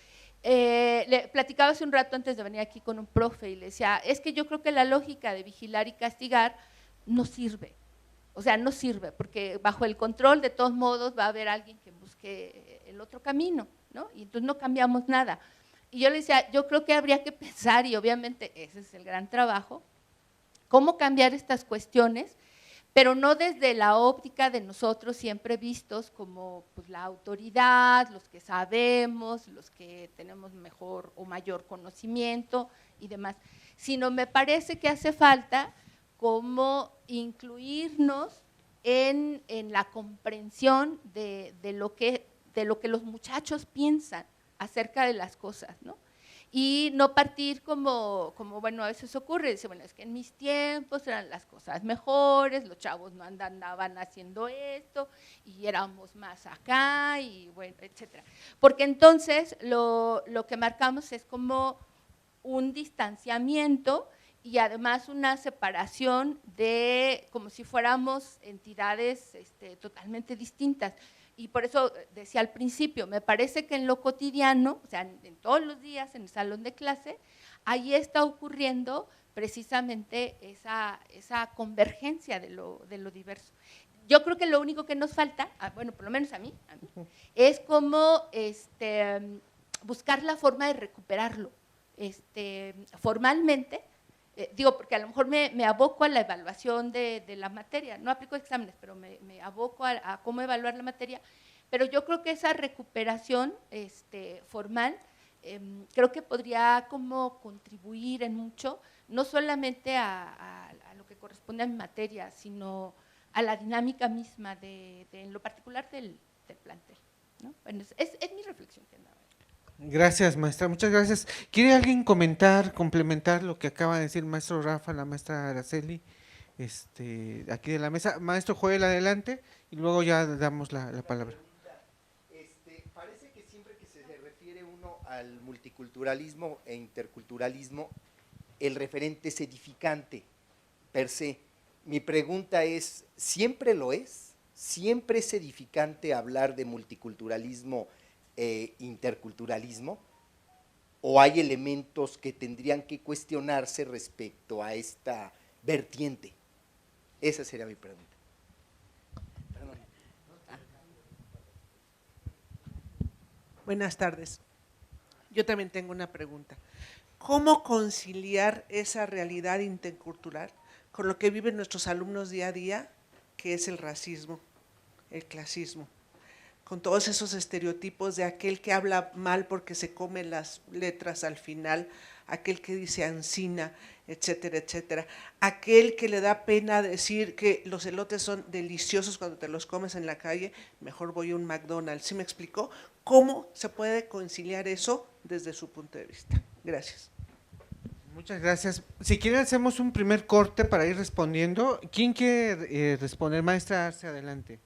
Le platicaba hace un rato antes de venir aquí con un profe y le decía, es que yo creo que la lógica de vigilar y castigar no sirve. O sea, no sirve, porque bajo el control de todos modos va a haber alguien que busque el otro camino, ¿no? Y entonces no cambiamos nada. Y yo le decía, yo creo que habría que pensar, y obviamente ese es el gran trabajo, cómo cambiar estas cuestiones, pero no desde la óptica de nosotros siempre vistos como pues, la autoridad, los que sabemos, los que tenemos mejor o mayor conocimiento y demás, sino me parece que hace falta como incluirnos en la comprensión de lo que los muchachos piensan acerca de las cosas, ¿no? Y no partir como bueno, a veces ocurre, dice, bueno, es que en mis tiempos eran las cosas mejores, los chavos no andaban haciendo esto y éramos más acá y bueno, etcétera. Porque entonces lo que marcamos es como un distanciamiento y además una separación de como si fuéramos entidades totalmente distintas. Y por eso decía al principio, me parece que en lo cotidiano, o sea, en todos los días, en el salón de clase, ahí está ocurriendo precisamente esa convergencia de lo diverso. Yo creo que lo único que nos falta, bueno, por lo menos a mí es como buscar la forma de recuperarlo formalmente. Digo, porque a lo mejor me aboco a la evaluación de la materia, no aplico exámenes, pero me aboco a cómo evaluar la materia, pero yo creo que esa recuperación formal, creo que podría como contribuir en mucho, no solamente a lo que corresponde a mi materia, sino a la dinámica misma en lo particular del plantel, ¿no? Bueno, es mi reflexión que andaba. Gracias, maestra, muchas gracias. ¿Quiere alguien comentar, complementar lo que acaba de decir el maestro Rafa, la maestra Araceli, aquí de la mesa? Maestro Joel, adelante, y luego ya damos la palabra. Parece que siempre que se refiere uno al multiculturalismo e interculturalismo, el referente es edificante, per se. Mi pregunta es, ¿siempre lo es? ¿Siempre es edificante hablar de multiculturalismo interculturalismo, o hay elementos que tendrían que cuestionarse respecto a esta vertiente? Esa sería mi pregunta. Perdón. Buenas tardes. Yo también tengo una pregunta. ¿Cómo conciliar esa realidad intercultural con lo que viven nuestros alumnos día a día, que es el racismo, el clasismo? Con todos esos estereotipos de aquel que habla mal porque se come las letras al final, aquel que dice ansina, etcétera, etcétera, aquel que le da pena decir que los elotes son deliciosos cuando te los comes en la calle, mejor voy a un McDonald's. ¿Sí me explicó? ¿Cómo se puede conciliar eso desde su punto de vista? Gracias. Muchas gracias. Si quieren hacemos un primer corte para ir respondiendo. ¿Quién quiere responder? Maestra Arce, adelante.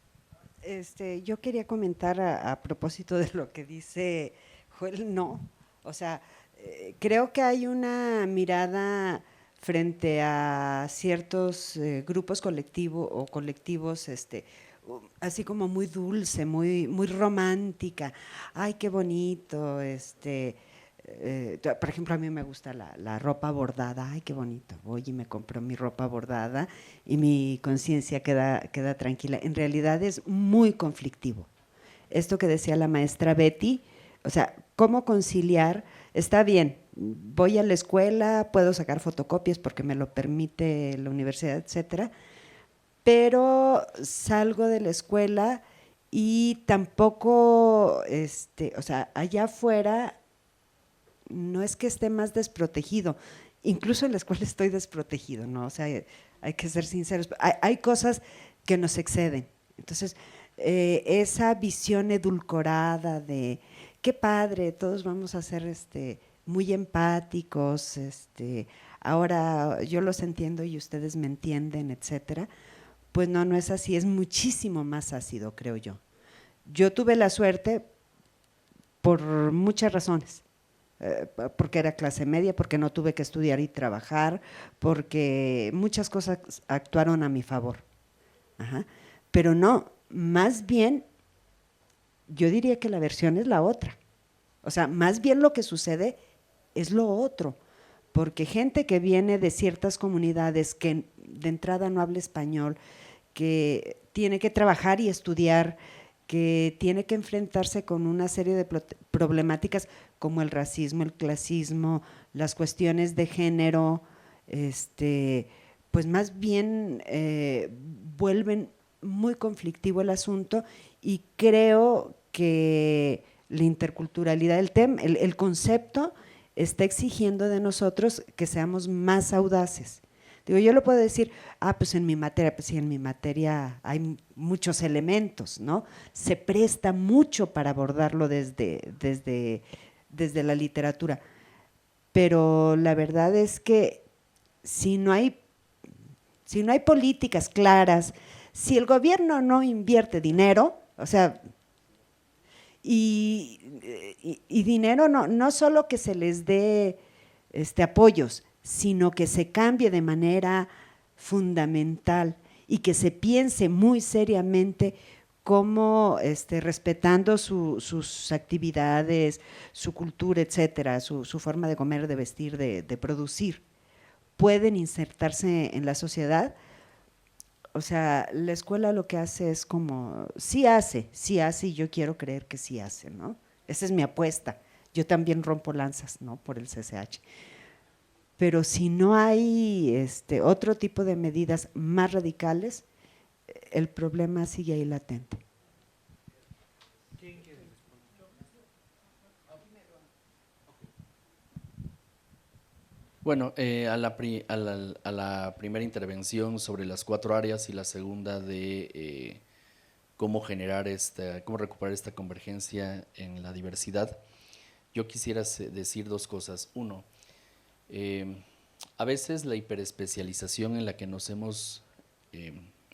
Yo quería comentar a propósito de lo que dice Joel, no, o sea, creo que hay una mirada frente a ciertos grupos colectivos o colectivos así como muy dulce, muy romántica. Ay, qué bonito, por ejemplo, a mí me gusta la ropa bordada. Ay, qué bonito. Voy y me compro mi ropa bordada y mi conciencia queda tranquila. En realidad es muy conflictivo. Esto que decía la maestra Betty, o sea, ¿cómo conciliar? Está bien, voy a la escuela, puedo sacar fotocopias porque me lo permite la universidad, etcétera, pero salgo de la escuela y tampoco, o sea, allá afuera no es que esté más desprotegido, incluso en la escuela estoy desprotegido, ¿no? O sea, hay que ser sinceros, hay cosas que nos exceden. Entonces, esa visión edulcorada de qué padre, todos vamos a ser muy empáticos, ahora yo los entiendo y ustedes me entienden, etcétera. Pues no es así, es muchísimo más ácido, creo yo. Yo tuve la suerte por muchas razones, porque era clase media, porque no tuve que estudiar y trabajar, porque muchas cosas actuaron a mi favor. Ajá. Pero no, más bien, yo diría que la versión es la otra. O sea, más bien lo que sucede es lo otro, porque gente que viene de ciertas comunidades que de entrada no habla español, que tiene que trabajar y estudiar, que tiene que enfrentarse con una serie de problemáticas como el racismo, el clasismo, las cuestiones de género, pues más bien vuelven muy conflictivo el asunto, y creo que la interculturalidad, el concepto está exigiendo de nosotros que seamos más audaces. Digo, yo lo puedo decir, pues en mi materia, pues sí, en mi materia hay muchos elementos, ¿no? Se presta mucho para abordarlo desde la literatura, pero la verdad es que si no hay políticas claras, si el gobierno no invierte dinero, o sea, y dinero no solo que se les dé apoyos, sino que se cambie de manera fundamental y que se piense muy seriamente cómo, respetando sus actividades, su cultura, etcétera, su forma de comer, de vestir, de producir, pueden insertarse en la sociedad. O sea, la escuela lo que hace es como, sí hace, y yo quiero creer que sí hace, ¿no? Esa es mi apuesta. Yo también rompo lanzas, ¿no?, por el CCH. Pero si no hay otro tipo de medidas más radicales, el problema sigue ahí latente. Bueno, a la primera intervención sobre las 4 áreas y la segunda de cómo recuperar esta convergencia en la diversidad, yo quisiera decir 2 cosas. Uno, a veces la hiperespecialización en la que nos hemos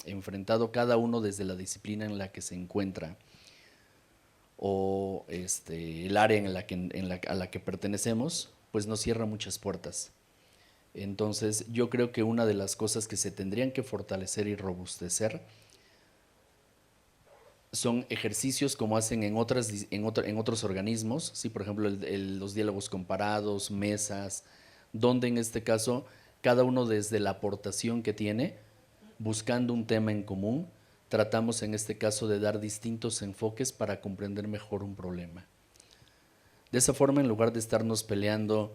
enfrentado cada uno desde la disciplina en la que se encuentra o el área a la que pertenecemos, pues nos cierra muchas puertas. Entonces, yo creo que una de las cosas que se tendrían que fortalecer y robustecer son ejercicios como hacen en otros organismos, ¿sí? Por ejemplo, los diálogos comparados, mesas, donde en este caso cada uno desde la aportación que tiene, buscando un tema en común, tratamos en este caso de dar distintos enfoques para comprender mejor un problema. De esa forma, en lugar de estarnos peleando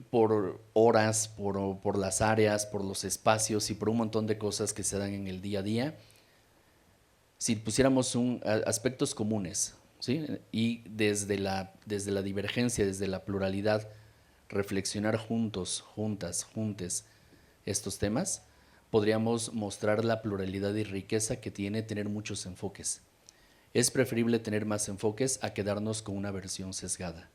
por horas, por las áreas, por los espacios y por un montón de cosas que se dan en el día a día, si pusiéramos aspectos comunes, ¿sí? Y desde la divergencia, desde la pluralidad, reflexionar juntos, juntes estos temas, podríamos mostrar la pluralidad y riqueza que tiene tener muchos enfoques. Es preferible tener más enfoques a quedarnos con una versión sesgada.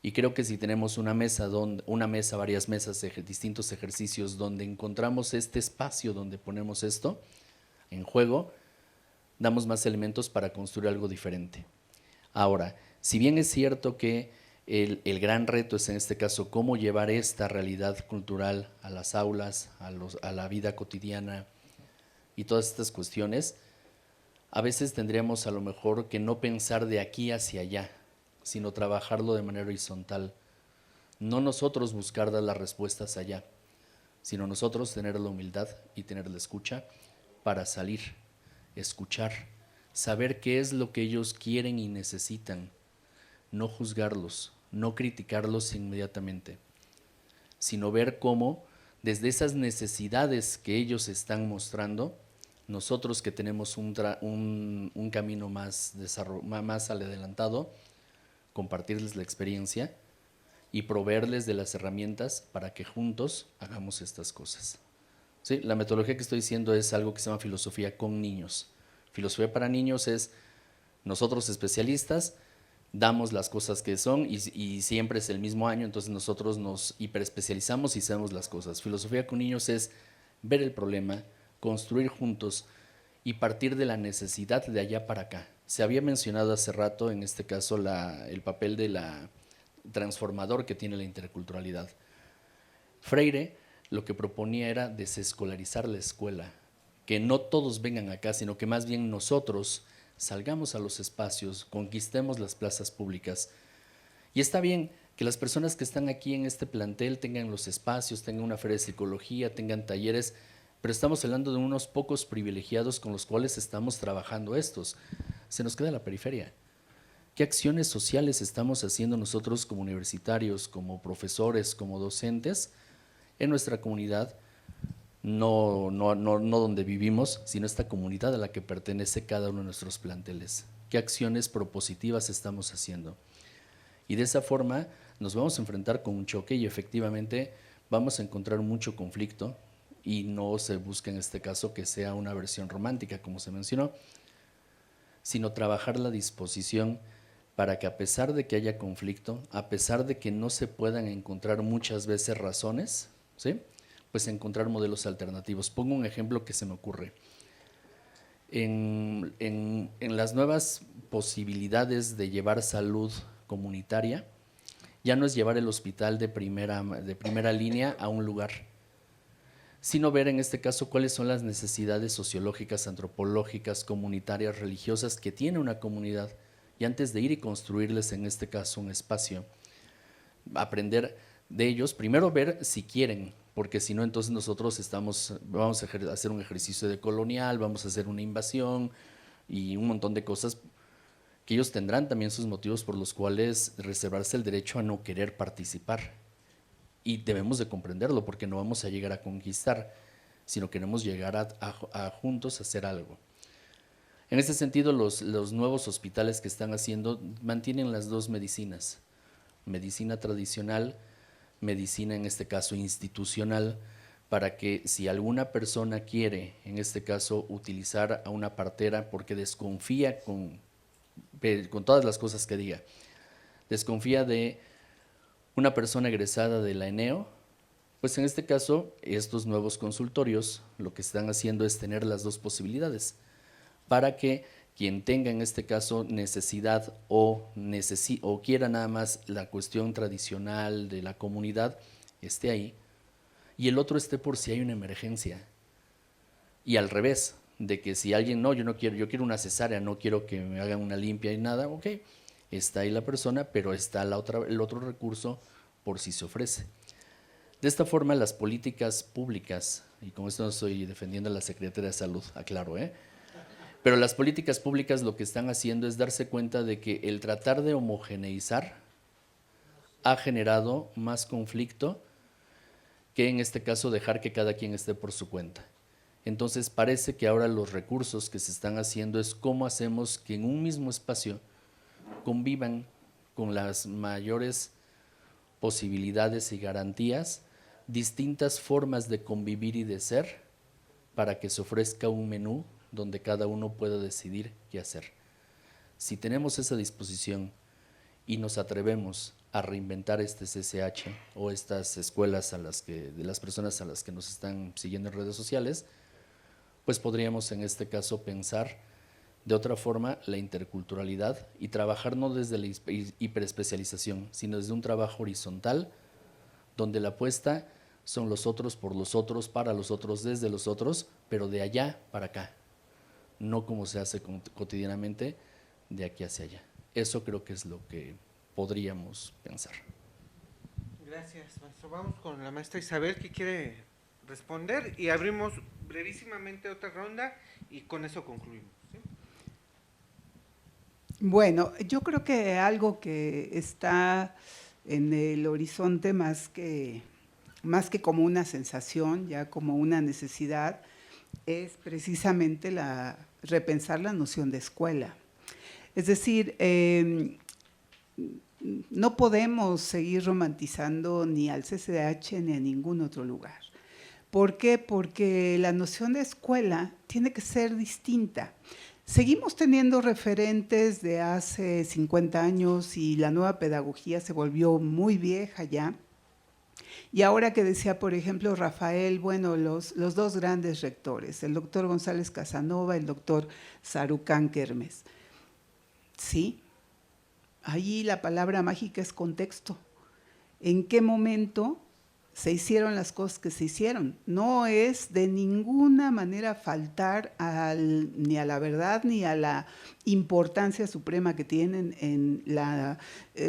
Y creo que si tenemos varias mesas de distintos ejercicios donde encontramos este espacio donde ponemos esto en juego, damos más elementos para construir algo diferente. Ahora, si bien es cierto que El gran reto es en este caso cómo llevar esta realidad cultural a las aulas, a la vida cotidiana y todas estas cuestiones. A veces tendríamos a lo mejor que no pensar de aquí hacia allá, sino trabajarlo de manera horizontal. No nosotros buscar dar las respuestas allá, sino nosotros tener la humildad y tener la escucha para salir, escuchar, saber qué es lo que ellos quieren y necesitan, no juzgarlos, no criticarlos inmediatamente, sino ver cómo desde esas necesidades que ellos están mostrando, nosotros que tenemos un camino más adelantado, compartirles la experiencia y proveerles de las herramientas para que juntos hagamos estas cosas. ¿Sí? La metodología que estoy diciendo es algo que se llama filosofía con niños. Filosofía para niños es nosotros especialistas, damos las cosas que son y siempre es el mismo año, entonces nosotros nos hiperespecializamos y sabemos las cosas. Filosofía con niños es ver el problema, construir juntos y partir de la necesidad de allá para acá. Se había mencionado hace rato, en este caso, el papel de la transformador que tiene la interculturalidad. Freire lo que proponía era desescolarizar la escuela, que no todos vengan acá, sino que más bien nosotros salgamos a los espacios, conquistemos las plazas públicas. Y está bien que las personas que están aquí en este plantel tengan los espacios, tengan una feria de psicología, tengan talleres, pero estamos hablando de unos pocos privilegiados con los cuales estamos trabajando estos. Se nos queda la periferia. ¿Qué acciones sociales estamos haciendo nosotros como universitarios, como profesores, como docentes en nuestra comunidad? No donde vivimos, sino esta comunidad a la que pertenece cada uno de nuestros planteles. ¿Qué acciones propositivas estamos haciendo? Y de esa forma nos vamos a enfrentar con un choque y efectivamente vamos a encontrar mucho conflicto y no se busca en este caso que sea una versión romántica, como se mencionó, sino trabajar la disposición para que a pesar de que haya conflicto, a pesar de que no se puedan encontrar muchas veces razones, ¿sí?, pues encontrar modelos alternativos. Pongo un ejemplo que se me ocurre. En las nuevas posibilidades de llevar salud comunitaria, ya no es llevar el hospital de primera línea a un lugar, sino ver en este caso cuáles son las necesidades sociológicas, antropológicas, comunitarias, religiosas que tiene una comunidad, y antes de ir y construirles en este caso un espacio, aprender de ellos, primero ver si quieren, porque si no, entonces nosotros vamos a hacer un ejercicio de colonial, vamos a hacer una invasión y un montón de cosas que ellos tendrán también sus motivos por los cuales reservarse el derecho a no querer participar. Y debemos de comprenderlo porque no vamos a llegar a conquistar, sino queremos llegar a juntos a hacer algo. En ese sentido, los nuevos hospitales que están haciendo mantienen las dos medicinas, medicina tradicional, medicina en este caso institucional, para que si alguna persona quiere, en este caso, utilizar a una partera porque desconfía con todas las cosas que diga, desconfía de una persona egresada de la ENEO, pues en este caso, estos nuevos consultorios lo que están haciendo es tener las dos posibilidades, para que quien tenga en este caso necesidad o quiera nada más la cuestión tradicional de la comunidad, esté ahí, y el otro esté por si hay una emergencia. Y al revés, de que si alguien, no, yo quiero una cesárea, no quiero que me hagan una limpia y nada, ok, está ahí la persona, pero está el otro recurso por si se ofrece. De esta forma, las políticas públicas, y con esto no estoy defendiendo a la Secretaría de Salud, aclaro, pero las políticas públicas lo que están haciendo es darse cuenta de que el tratar de homogeneizar ha generado más conflicto que en este caso dejar que cada quien esté por su cuenta. Entonces parece que ahora los recursos que se están haciendo es cómo hacemos que en un mismo espacio convivan con las mayores posibilidades y garantías distintas formas de convivir y de ser para que se ofrezca un menú donde cada uno pueda decidir qué hacer. Si tenemos esa disposición y nos atrevemos a reinventar este CCH o estas escuelas de las personas a las que nos están siguiendo en redes sociales, pues podríamos en este caso pensar de otra forma la interculturalidad y trabajar no desde la hiperespecialización, sino desde un trabajo horizontal, donde la apuesta son los otros por los otros, para los otros, desde los otros, pero de allá para acá, no como se hace cotidianamente de aquí hacia allá. Eso creo que es lo que podríamos pensar. Gracias, maestro. Vamos con la maestra Isabel, que quiere responder, y abrimos brevísimamente otra ronda y con eso concluimos, ¿sí? Bueno, yo creo que algo que está en el horizonte más que como una sensación, ya como una necesidad, es precisamente repensar la noción de escuela. Es decir, no podemos seguir romantizando ni al CCH ni a ningún otro lugar. ¿Por qué? Porque la noción de escuela tiene que ser distinta. Seguimos teniendo referentes de hace 50 años y la nueva pedagogía se volvió muy vieja ya. Y ahora que decía, por ejemplo, Rafael, bueno, los dos grandes rectores, el doctor González Casanova, el doctor Sarucán Kermes. Sí, allí la palabra mágica es contexto. ¿En qué momento se hicieron las cosas que se hicieron? No es de ninguna manera faltar ni a la verdad ni a la importancia suprema que tienen en la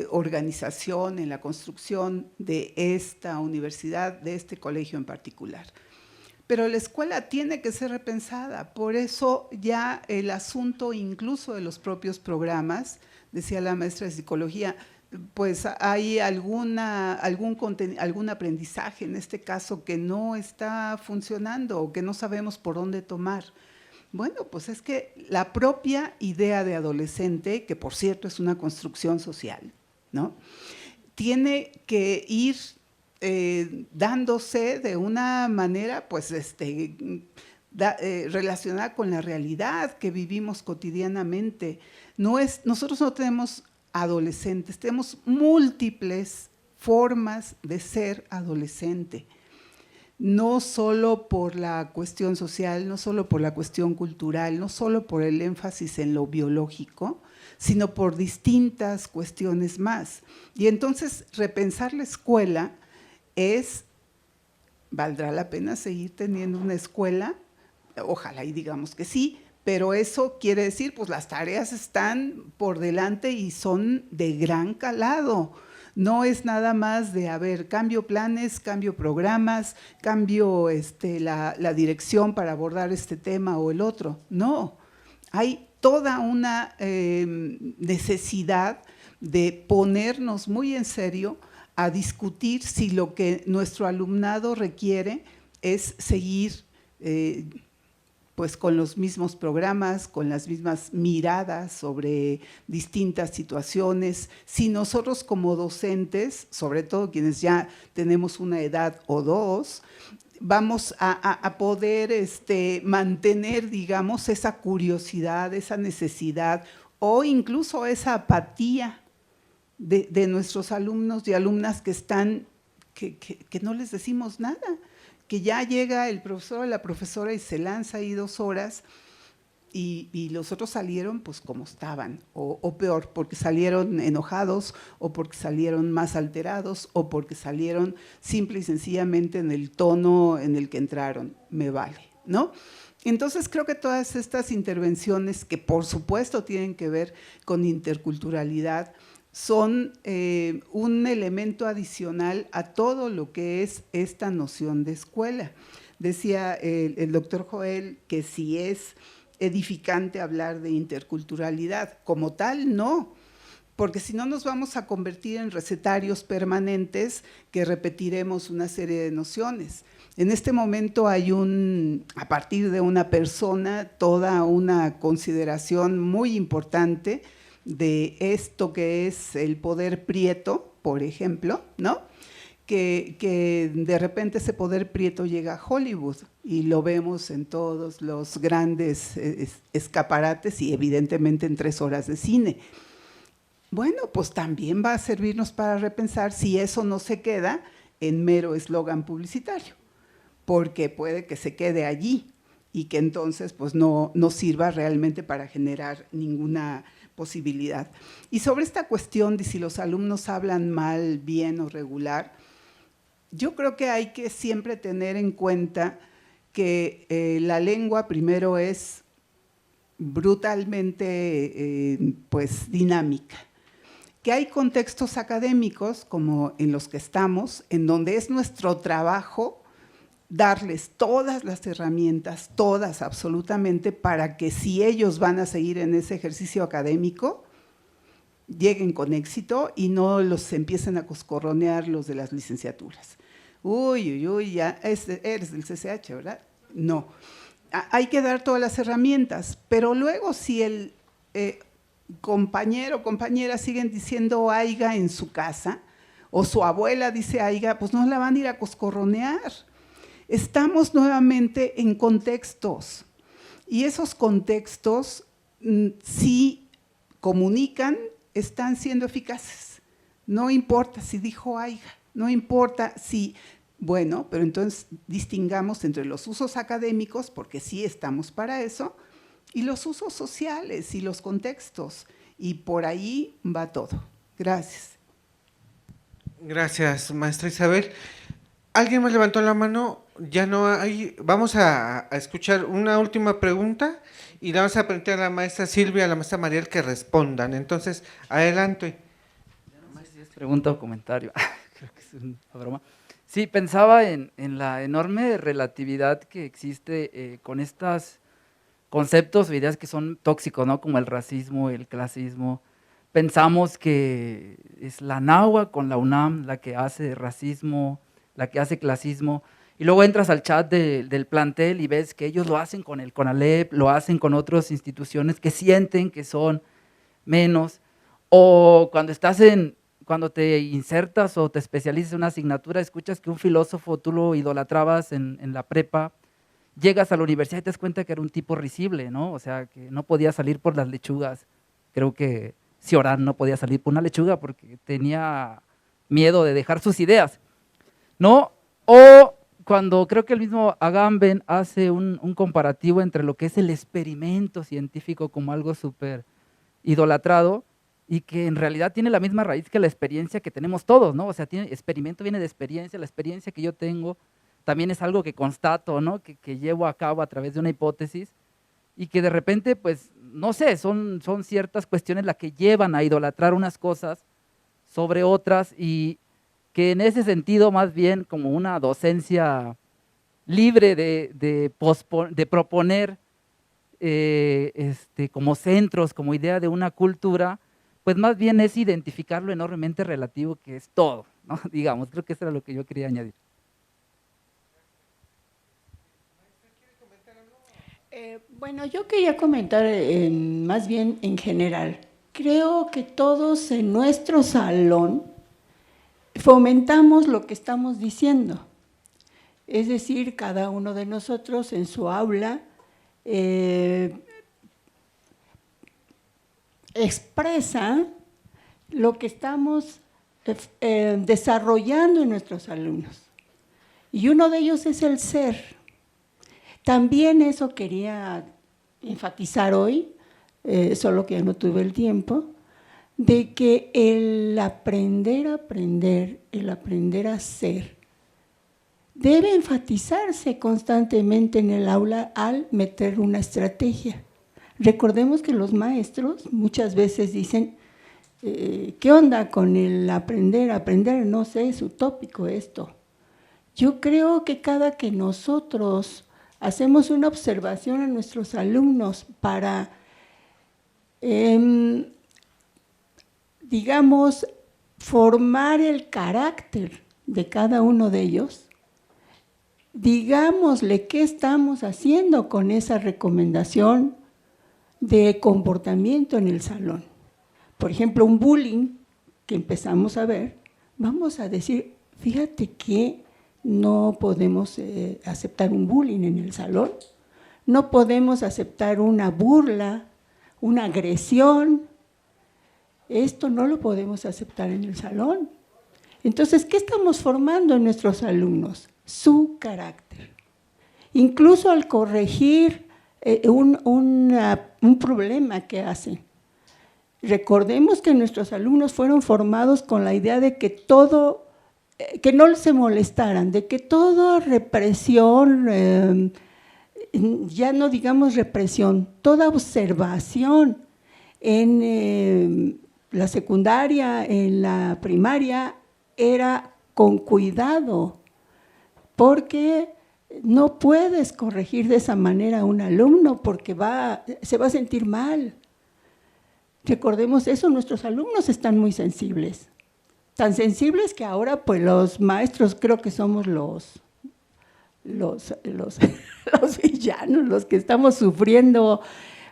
organización, en la construcción de esta universidad, de este colegio en particular. Pero la escuela tiene que ser repensada, por eso ya el asunto incluso de los propios programas, decía la maestra de psicología, pues hay algún aprendizaje en este caso que no está funcionando o que no sabemos por dónde tomar. Bueno, pues es que la propia idea de adolescente, que por cierto es una construcción social, ¿no?, tiene que ir dándose de una manera pues relacionada con la realidad que vivimos cotidianamente. Nosotros no tenemos adolescentes, tenemos múltiples formas de ser adolescente, no solo por la cuestión social, no solo por la cuestión cultural, no solo por el énfasis en lo biológico, sino por distintas cuestiones más. Y entonces repensar la escuela ¿valdrá la pena seguir teniendo una escuela? Ojalá y digamos que sí, pero eso quiere decir, pues las tareas están por delante y son de gran calado. No es nada más de, cambio planes, cambio programas, cambio la dirección para abordar este tema o el otro. No, hay toda una necesidad de ponernos muy en serio a discutir si lo que nuestro alumnado requiere es seguir pues con los mismos programas, con las mismas miradas sobre distintas situaciones. Si nosotros como docentes, sobre todo quienes ya tenemos una edad o dos, vamos a poder mantener, digamos, esa curiosidad, esa necesidad o incluso esa apatía de nuestros alumnos y alumnas que no les decimos nada, que ya llega el profesor o la profesora y se lanza ahí 2 horas y los otros salieron pues como estaban, o peor, porque salieron enojados o porque salieron más alterados o porque salieron simple y sencillamente en el tono en el que entraron, me vale, ¿no? Entonces creo que todas estas intervenciones que por supuesto tienen que ver con interculturalidad son un elemento adicional a todo lo que es esta noción de escuela. Decía el doctor Joel que si es edificante hablar de interculturalidad, como tal no, porque si no nos vamos a convertir en recetarios permanentes que repetiremos una serie de nociones. En este momento hay a partir de una persona, toda una consideración muy importante de esto que es el poder prieto, por ejemplo, ¿no?, que de repente ese poder prieto llega a Hollywood y lo vemos en todos los grandes escaparates y evidentemente en 3 horas de cine. Bueno, pues también va a servirnos para repensar si eso no se queda en mero eslogan publicitario, porque puede que se quede allí. y que entonces pues no sirva realmente para generar ninguna posibilidad. Y sobre esta cuestión de si los alumnos hablan mal, bien o regular, yo creo que hay que siempre tener en cuenta que la lengua primero es brutalmente pues dinámica, que hay contextos académicos como en los que estamos, en donde es nuestro trabajo darles todas las herramientas, todas absolutamente, para que si ellos van a seguir en ese ejercicio académico, lleguen con éxito y no los empiecen a coscorronear los de las licenciaturas. Uy, ya eres del CCH, ¿verdad? No. Hay que dar todas las herramientas, pero luego si el compañero o compañera siguen diciendo aiga en su casa, o su abuela dice aiga, pues no la van a ir a coscorronear. Estamos nuevamente en contextos, y esos contextos sí comunican, están siendo eficaces. No importa si dijo aiga, no importa si… Bueno, pero entonces distingamos entre los usos académicos, porque sí estamos para eso, y los usos sociales y los contextos, y por ahí va todo. Gracias. Gracias, maestra Isabel. ¿Alguien más levantó la mano? Ya no hay. Vamos a escuchar una última pregunta y le vamos a preguntar a la maestra Silvia y a la maestra Mariel que respondan. Entonces, adelante. No sé si es pregunta o comentario. Creo que es una broma. Sí, pensaba en la enorme relatividad que existe con estos conceptos o ideas que son tóxicos, ¿no? Como el racismo, el clasismo. Pensamos que es la Nahua con la UNAM la que hace racismo, la que hace clasismo, y luego entras al chat del plantel y ves que ellos lo hacen con el CONALEP, lo hacen con otras instituciones que sienten que son menos, o cuando te insertas o te especializas en una asignatura, escuchas que un filósofo tú lo idolatrabas en la prepa, llegas a la universidad y te das cuenta que era un tipo risible, ¿no? O sea, que no podía salir por las lechugas. Creo que Cioran no podía salir por una lechuga porque tenía miedo de dejar sus ideas, ¿no? O cuando creo que el mismo Agamben hace un comparativo entre lo que es el experimento científico como algo súper idolatrado y que en realidad tiene la misma raíz que la experiencia que tenemos todos, ¿no? O sea, experimento viene de experiencia, la experiencia que yo tengo también es algo que constato, ¿no? Que llevo a cabo a través de una hipótesis y que de repente, pues, no sé, son ciertas cuestiones las que llevan a idolatrar unas cosas sobre otras y que en ese sentido más bien como una docencia libre de proponer como centros, como idea de una cultura, pues más bien es identificar lo enormemente relativo que es todo, ¿no? Digamos, creo que eso era lo que yo quería añadir. Bueno, yo quería comentar más bien en general. Creo que todos en nuestro salón fomentamos lo que estamos diciendo. Es decir, cada uno de nosotros en su aula expresa lo que estamos desarrollando en nuestros alumnos. Y uno de ellos es el ser. También eso quería enfatizar hoy, solo que ya no tuve el tiempo, de que el aprender a aprender, el aprender a ser, debe enfatizarse constantemente en el aula al meter una estrategia. Recordemos que los maestros muchas veces dicen, ¿qué onda con el aprender? Aprender, no sé, es utópico esto. Yo creo que cada que nosotros hacemos una observación a nuestros alumnos para, digamos, formar el carácter de cada uno de ellos, digámosle qué estamos haciendo con esa recomendación de comportamiento en el salón. Por ejemplo, un bullying que empezamos a ver, vamos a decir, fíjate que no podemos aceptar un bullying en el salón, no podemos aceptar una burla, una agresión, esto no lo podemos aceptar en el salón. Entonces, ¿qué estamos formando en nuestros alumnos? Su carácter. incluso al corregir un problema que hacen. Recordemos que nuestros alumnos fueron formados con la idea de que todo, que no se molestaran, de que toda represión, ya no digamos represión, toda observación en la secundaria, en la primaria, era con cuidado, porque no puedes corregir de esa manera a un alumno porque se va a sentir mal. Recordemos eso, nuestros alumnos están muy sensibles, tan sensibles que ahora pues los maestros creo que somos los villanos, los que estamos sufriendo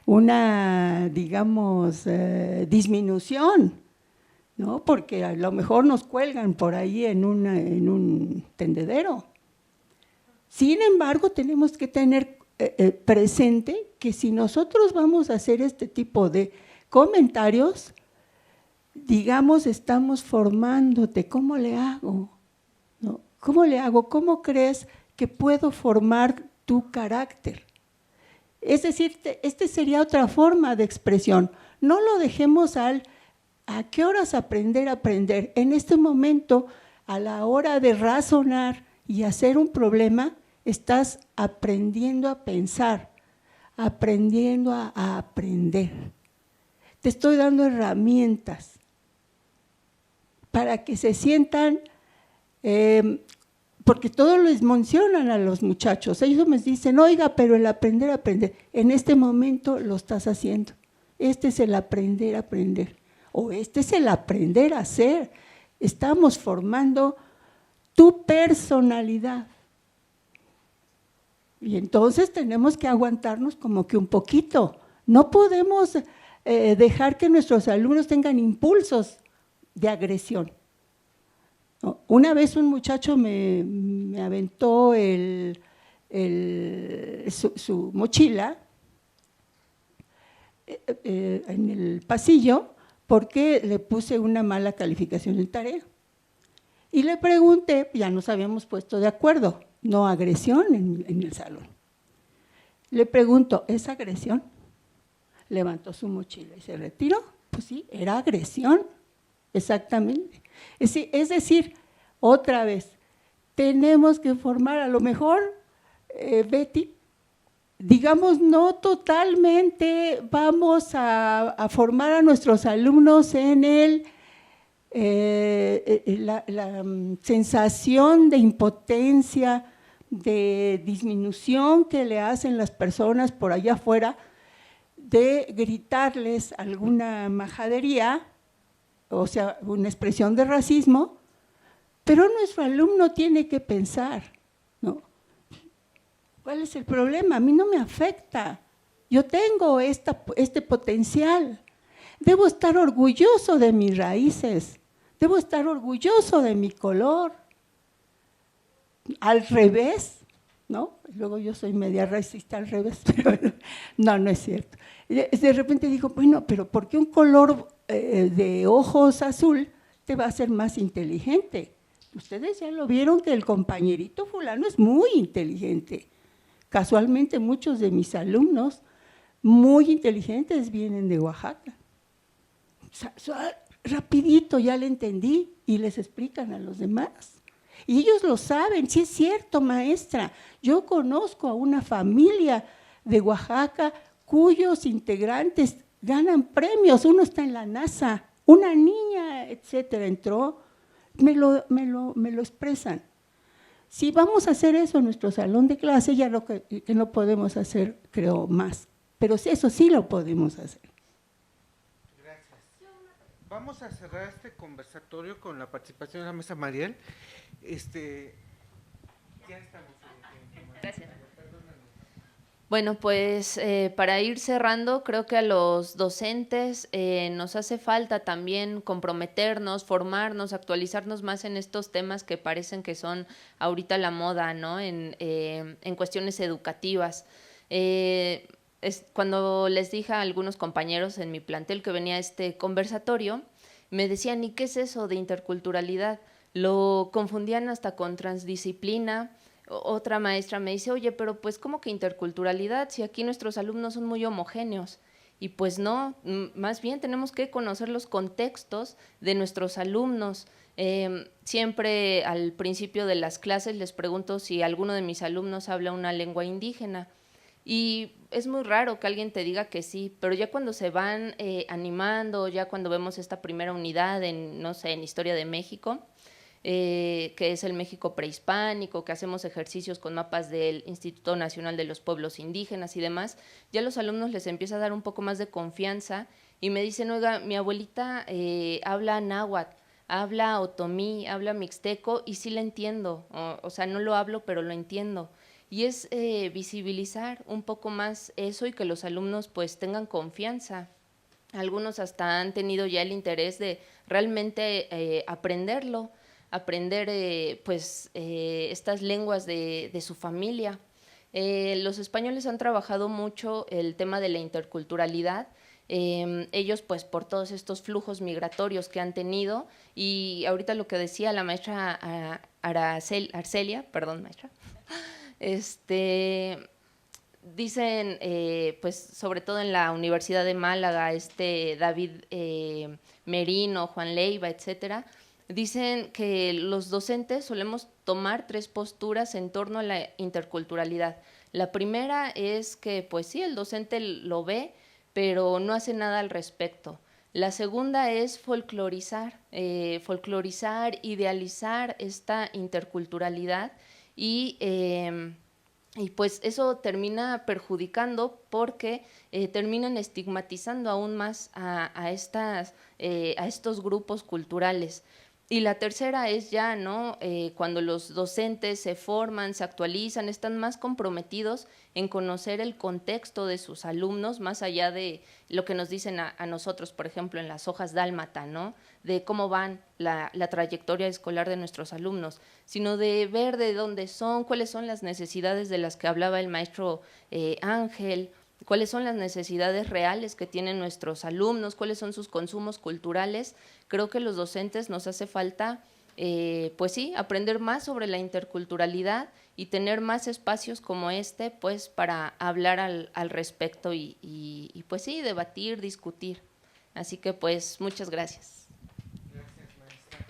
una, digamos, disminución, ¿no? Porque a lo mejor nos cuelgan por ahí en un tendedero. Sin embargo, tenemos que tener presente que si nosotros vamos a hacer este tipo de comentarios, digamos, estamos formándote. ¿Cómo le hago? ¿No? ¿Cómo le hago? ¿Cómo crees que puedo formar tu carácter? Es decir, esta sería otra forma de expresión. No lo dejemos ¿a qué horas aprender? En este momento, a la hora de razonar y hacer un problema, estás aprendiendo a pensar, aprendiendo a aprender. Te estoy dando herramientas para que se sientan, porque todos les mencionan a los muchachos, ellos me dicen, oiga, pero el aprender, en este momento lo estás haciendo. Este es el aprender, o este es el aprender a ser. Estamos formando tu personalidad. Y entonces tenemos que aguantarnos como que un poquito. No podemos dejar que nuestros alumnos tengan impulsos de agresión. ¿No? Una vez un muchacho me aventó su mochila en el pasillo porque le puse una mala calificación en tarea. Y le pregunté, ya nos habíamos puesto de acuerdo, no agresión en el salón. Le pregunto, ¿es agresión? Levantó su mochila y se retiró. Pues sí, era agresión, exactamente. Es decir, otra vez, tenemos que formar, a lo mejor, Betty, digamos, no totalmente vamos a formar a nuestros alumnos en la sensación de impotencia, de disminución que le hacen las personas por allá afuera, de gritarles alguna majadería, o sea, una expresión de racismo, pero nuestro alumno tiene que pensar, ¿no? ¿Cuál es el problema? A mí no me afecta, yo tengo este potencial, debo estar orgulloso de mis raíces, debo estar orgulloso de mi color. Al revés, ¿no? Luego yo soy media racista al revés, pero no es cierto. De repente digo, bueno, pero ¿por qué un color de ojos azul te va a hacer más inteligente? Ustedes ya lo vieron que el compañerito fulano es muy inteligente. Casualmente muchos de mis alumnos muy inteligentes vienen de Oaxaca. Rapidito ya le entendí y les explican a los demás. Y ellos lo saben, sí es cierto, maestra. Yo conozco a una familia de Oaxaca cuyos integrantes ganan premios. Uno está en la NASA, una niña, etcétera, entró, me lo expresan. Si vamos a hacer eso en nuestro salón de clase, ya lo que no podemos hacer, creo, más. Pero eso sí lo podemos hacer. Gracias. Vamos a cerrar este conversatorio con la participación de la maestra Mariel. Ya estamos en tiempo. Gracias. Bueno, pues para ir cerrando, creo que a los docentes nos hace falta también comprometernos, formarnos, actualizarnos más en estos temas que parecen que son ahorita la moda, ¿no? En cuestiones educativas. Cuando les dije a algunos compañeros en mi plantel que venía a este conversatorio, me decían, ¿y qué es eso de interculturalidad? Lo confundían hasta con transdisciplina otra maestra me dice, oye, pero pues ¿cómo que interculturalidad? Si aquí nuestros alumnos son muy homogéneos. Y pues no, más bien tenemos que conocer los contextos de nuestros alumnos. Siempre al principio de las clases les pregunto si alguno de mis alumnos habla una lengua indígena. Y es muy raro que alguien te diga que sí, pero ya cuando se van animando, ya cuando vemos esta primera unidad en, no sé, en Historia de México, que es el México prehispánico, que hacemos ejercicios con mapas del Instituto Nacional de los Pueblos Indígenas y demás, ya a los alumnos les empieza a dar un poco más de confianza y me dicen, oiga, mi abuelita habla náhuatl, habla otomí, habla mixteco y sí la entiendo, o sea, no lo hablo, pero lo entiendo. Y es visibilizar un poco más eso y que los alumnos pues tengan confianza. Algunos hasta han tenido ya el interés de realmente aprenderlo, aprender estas lenguas de su familia. Los españoles han trabajado mucho el tema de la interculturalidad, ellos pues por todos estos flujos migratorios que han tenido y ahorita lo que decía la maestra Arcelia, perdón maestra, dicen, pues sobre todo en la Universidad de Málaga, David Merino, Juan Leiva, etcétera, dicen que los docentes solemos tomar 3 posturas en torno a la interculturalidad. La primera es que, pues sí, el docente lo ve, pero no hace nada al respecto. La segunda es folclorizar, idealizar esta interculturalidad y pues eso termina perjudicando porque terminan estigmatizando aún más a estos grupos culturales. Y la tercera es ya, ¿no? Cuando los docentes se forman, se actualizan, están más comprometidos en conocer el contexto de sus alumnos, más allá de lo que nos dicen a nosotros, por ejemplo, en las hojas dálmata, ¿no? De cómo van la trayectoria escolar de nuestros alumnos, sino de ver de dónde son, cuáles son las necesidades de las que hablaba el maestro Ángel, cuáles son las necesidades reales que tienen nuestros alumnos, cuáles son sus consumos culturales. Creo que los docentes nos hace falta, pues sí, aprender más sobre la interculturalidad y tener más espacios como pues para hablar al respecto y pues sí, debatir, discutir. Así que pues muchas gracias. Gracias, maestra.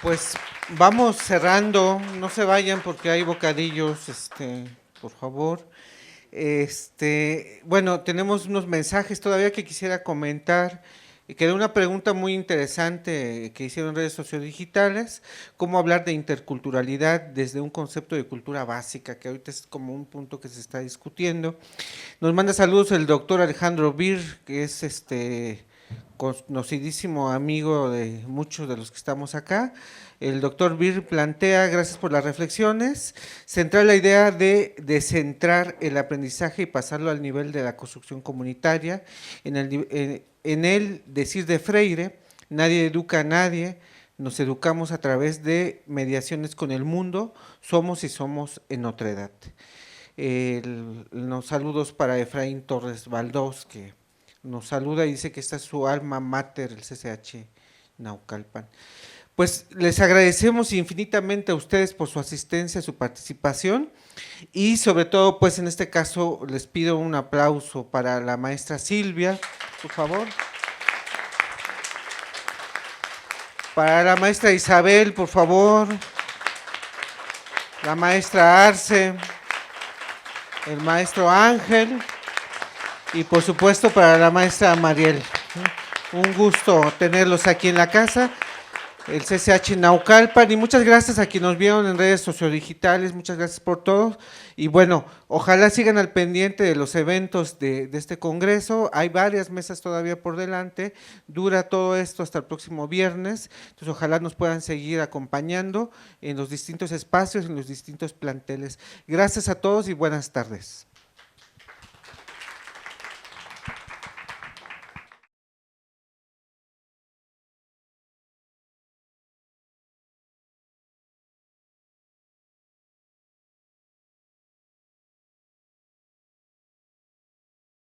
Pues vamos cerrando, no se vayan porque hay bocadillos, por favor. Bueno, tenemos unos mensajes todavía que quisiera comentar. Quedó una pregunta muy interesante que hicieron en redes sociodigitales, cómo hablar de interculturalidad desde un concepto de cultura básica, que ahorita es como un punto que se está discutiendo. Nos manda saludos el doctor Alejandro Bir, que es conocidísimo amigo de muchos de los que estamos acá. El doctor Bir plantea, gracias por las reflexiones, centrar la idea de descentrar el aprendizaje y pasarlo al nivel de la construcción comunitaria. En el decir de Freire, nadie educa a nadie, nos educamos a través de mediaciones con el mundo, somos y somos en otra edad. Los saludos para Efraín Torres Valdós, que nos saluda y dice que esta es su alma mater, el CCH Naucalpan. Pues les agradecemos infinitamente a ustedes por su asistencia, su participación y sobre todo, pues en este caso les pido un aplauso para la maestra Silvia, por favor. Para la maestra Isabel, por favor. La maestra Arce, el maestro Ángel y por supuesto para la maestra Mariel. Un gusto tenerlos aquí en la casa. El CCH Naucalpan y muchas gracias a quienes nos vieron en redes sociodigitales, muchas gracias por todo y bueno, ojalá sigan al pendiente de los eventos de este congreso, hay varias mesas todavía por delante, dura todo esto hasta el próximo viernes, entonces ojalá nos puedan seguir acompañando en los distintos espacios, en los distintos planteles. Gracias a todos y buenas tardes.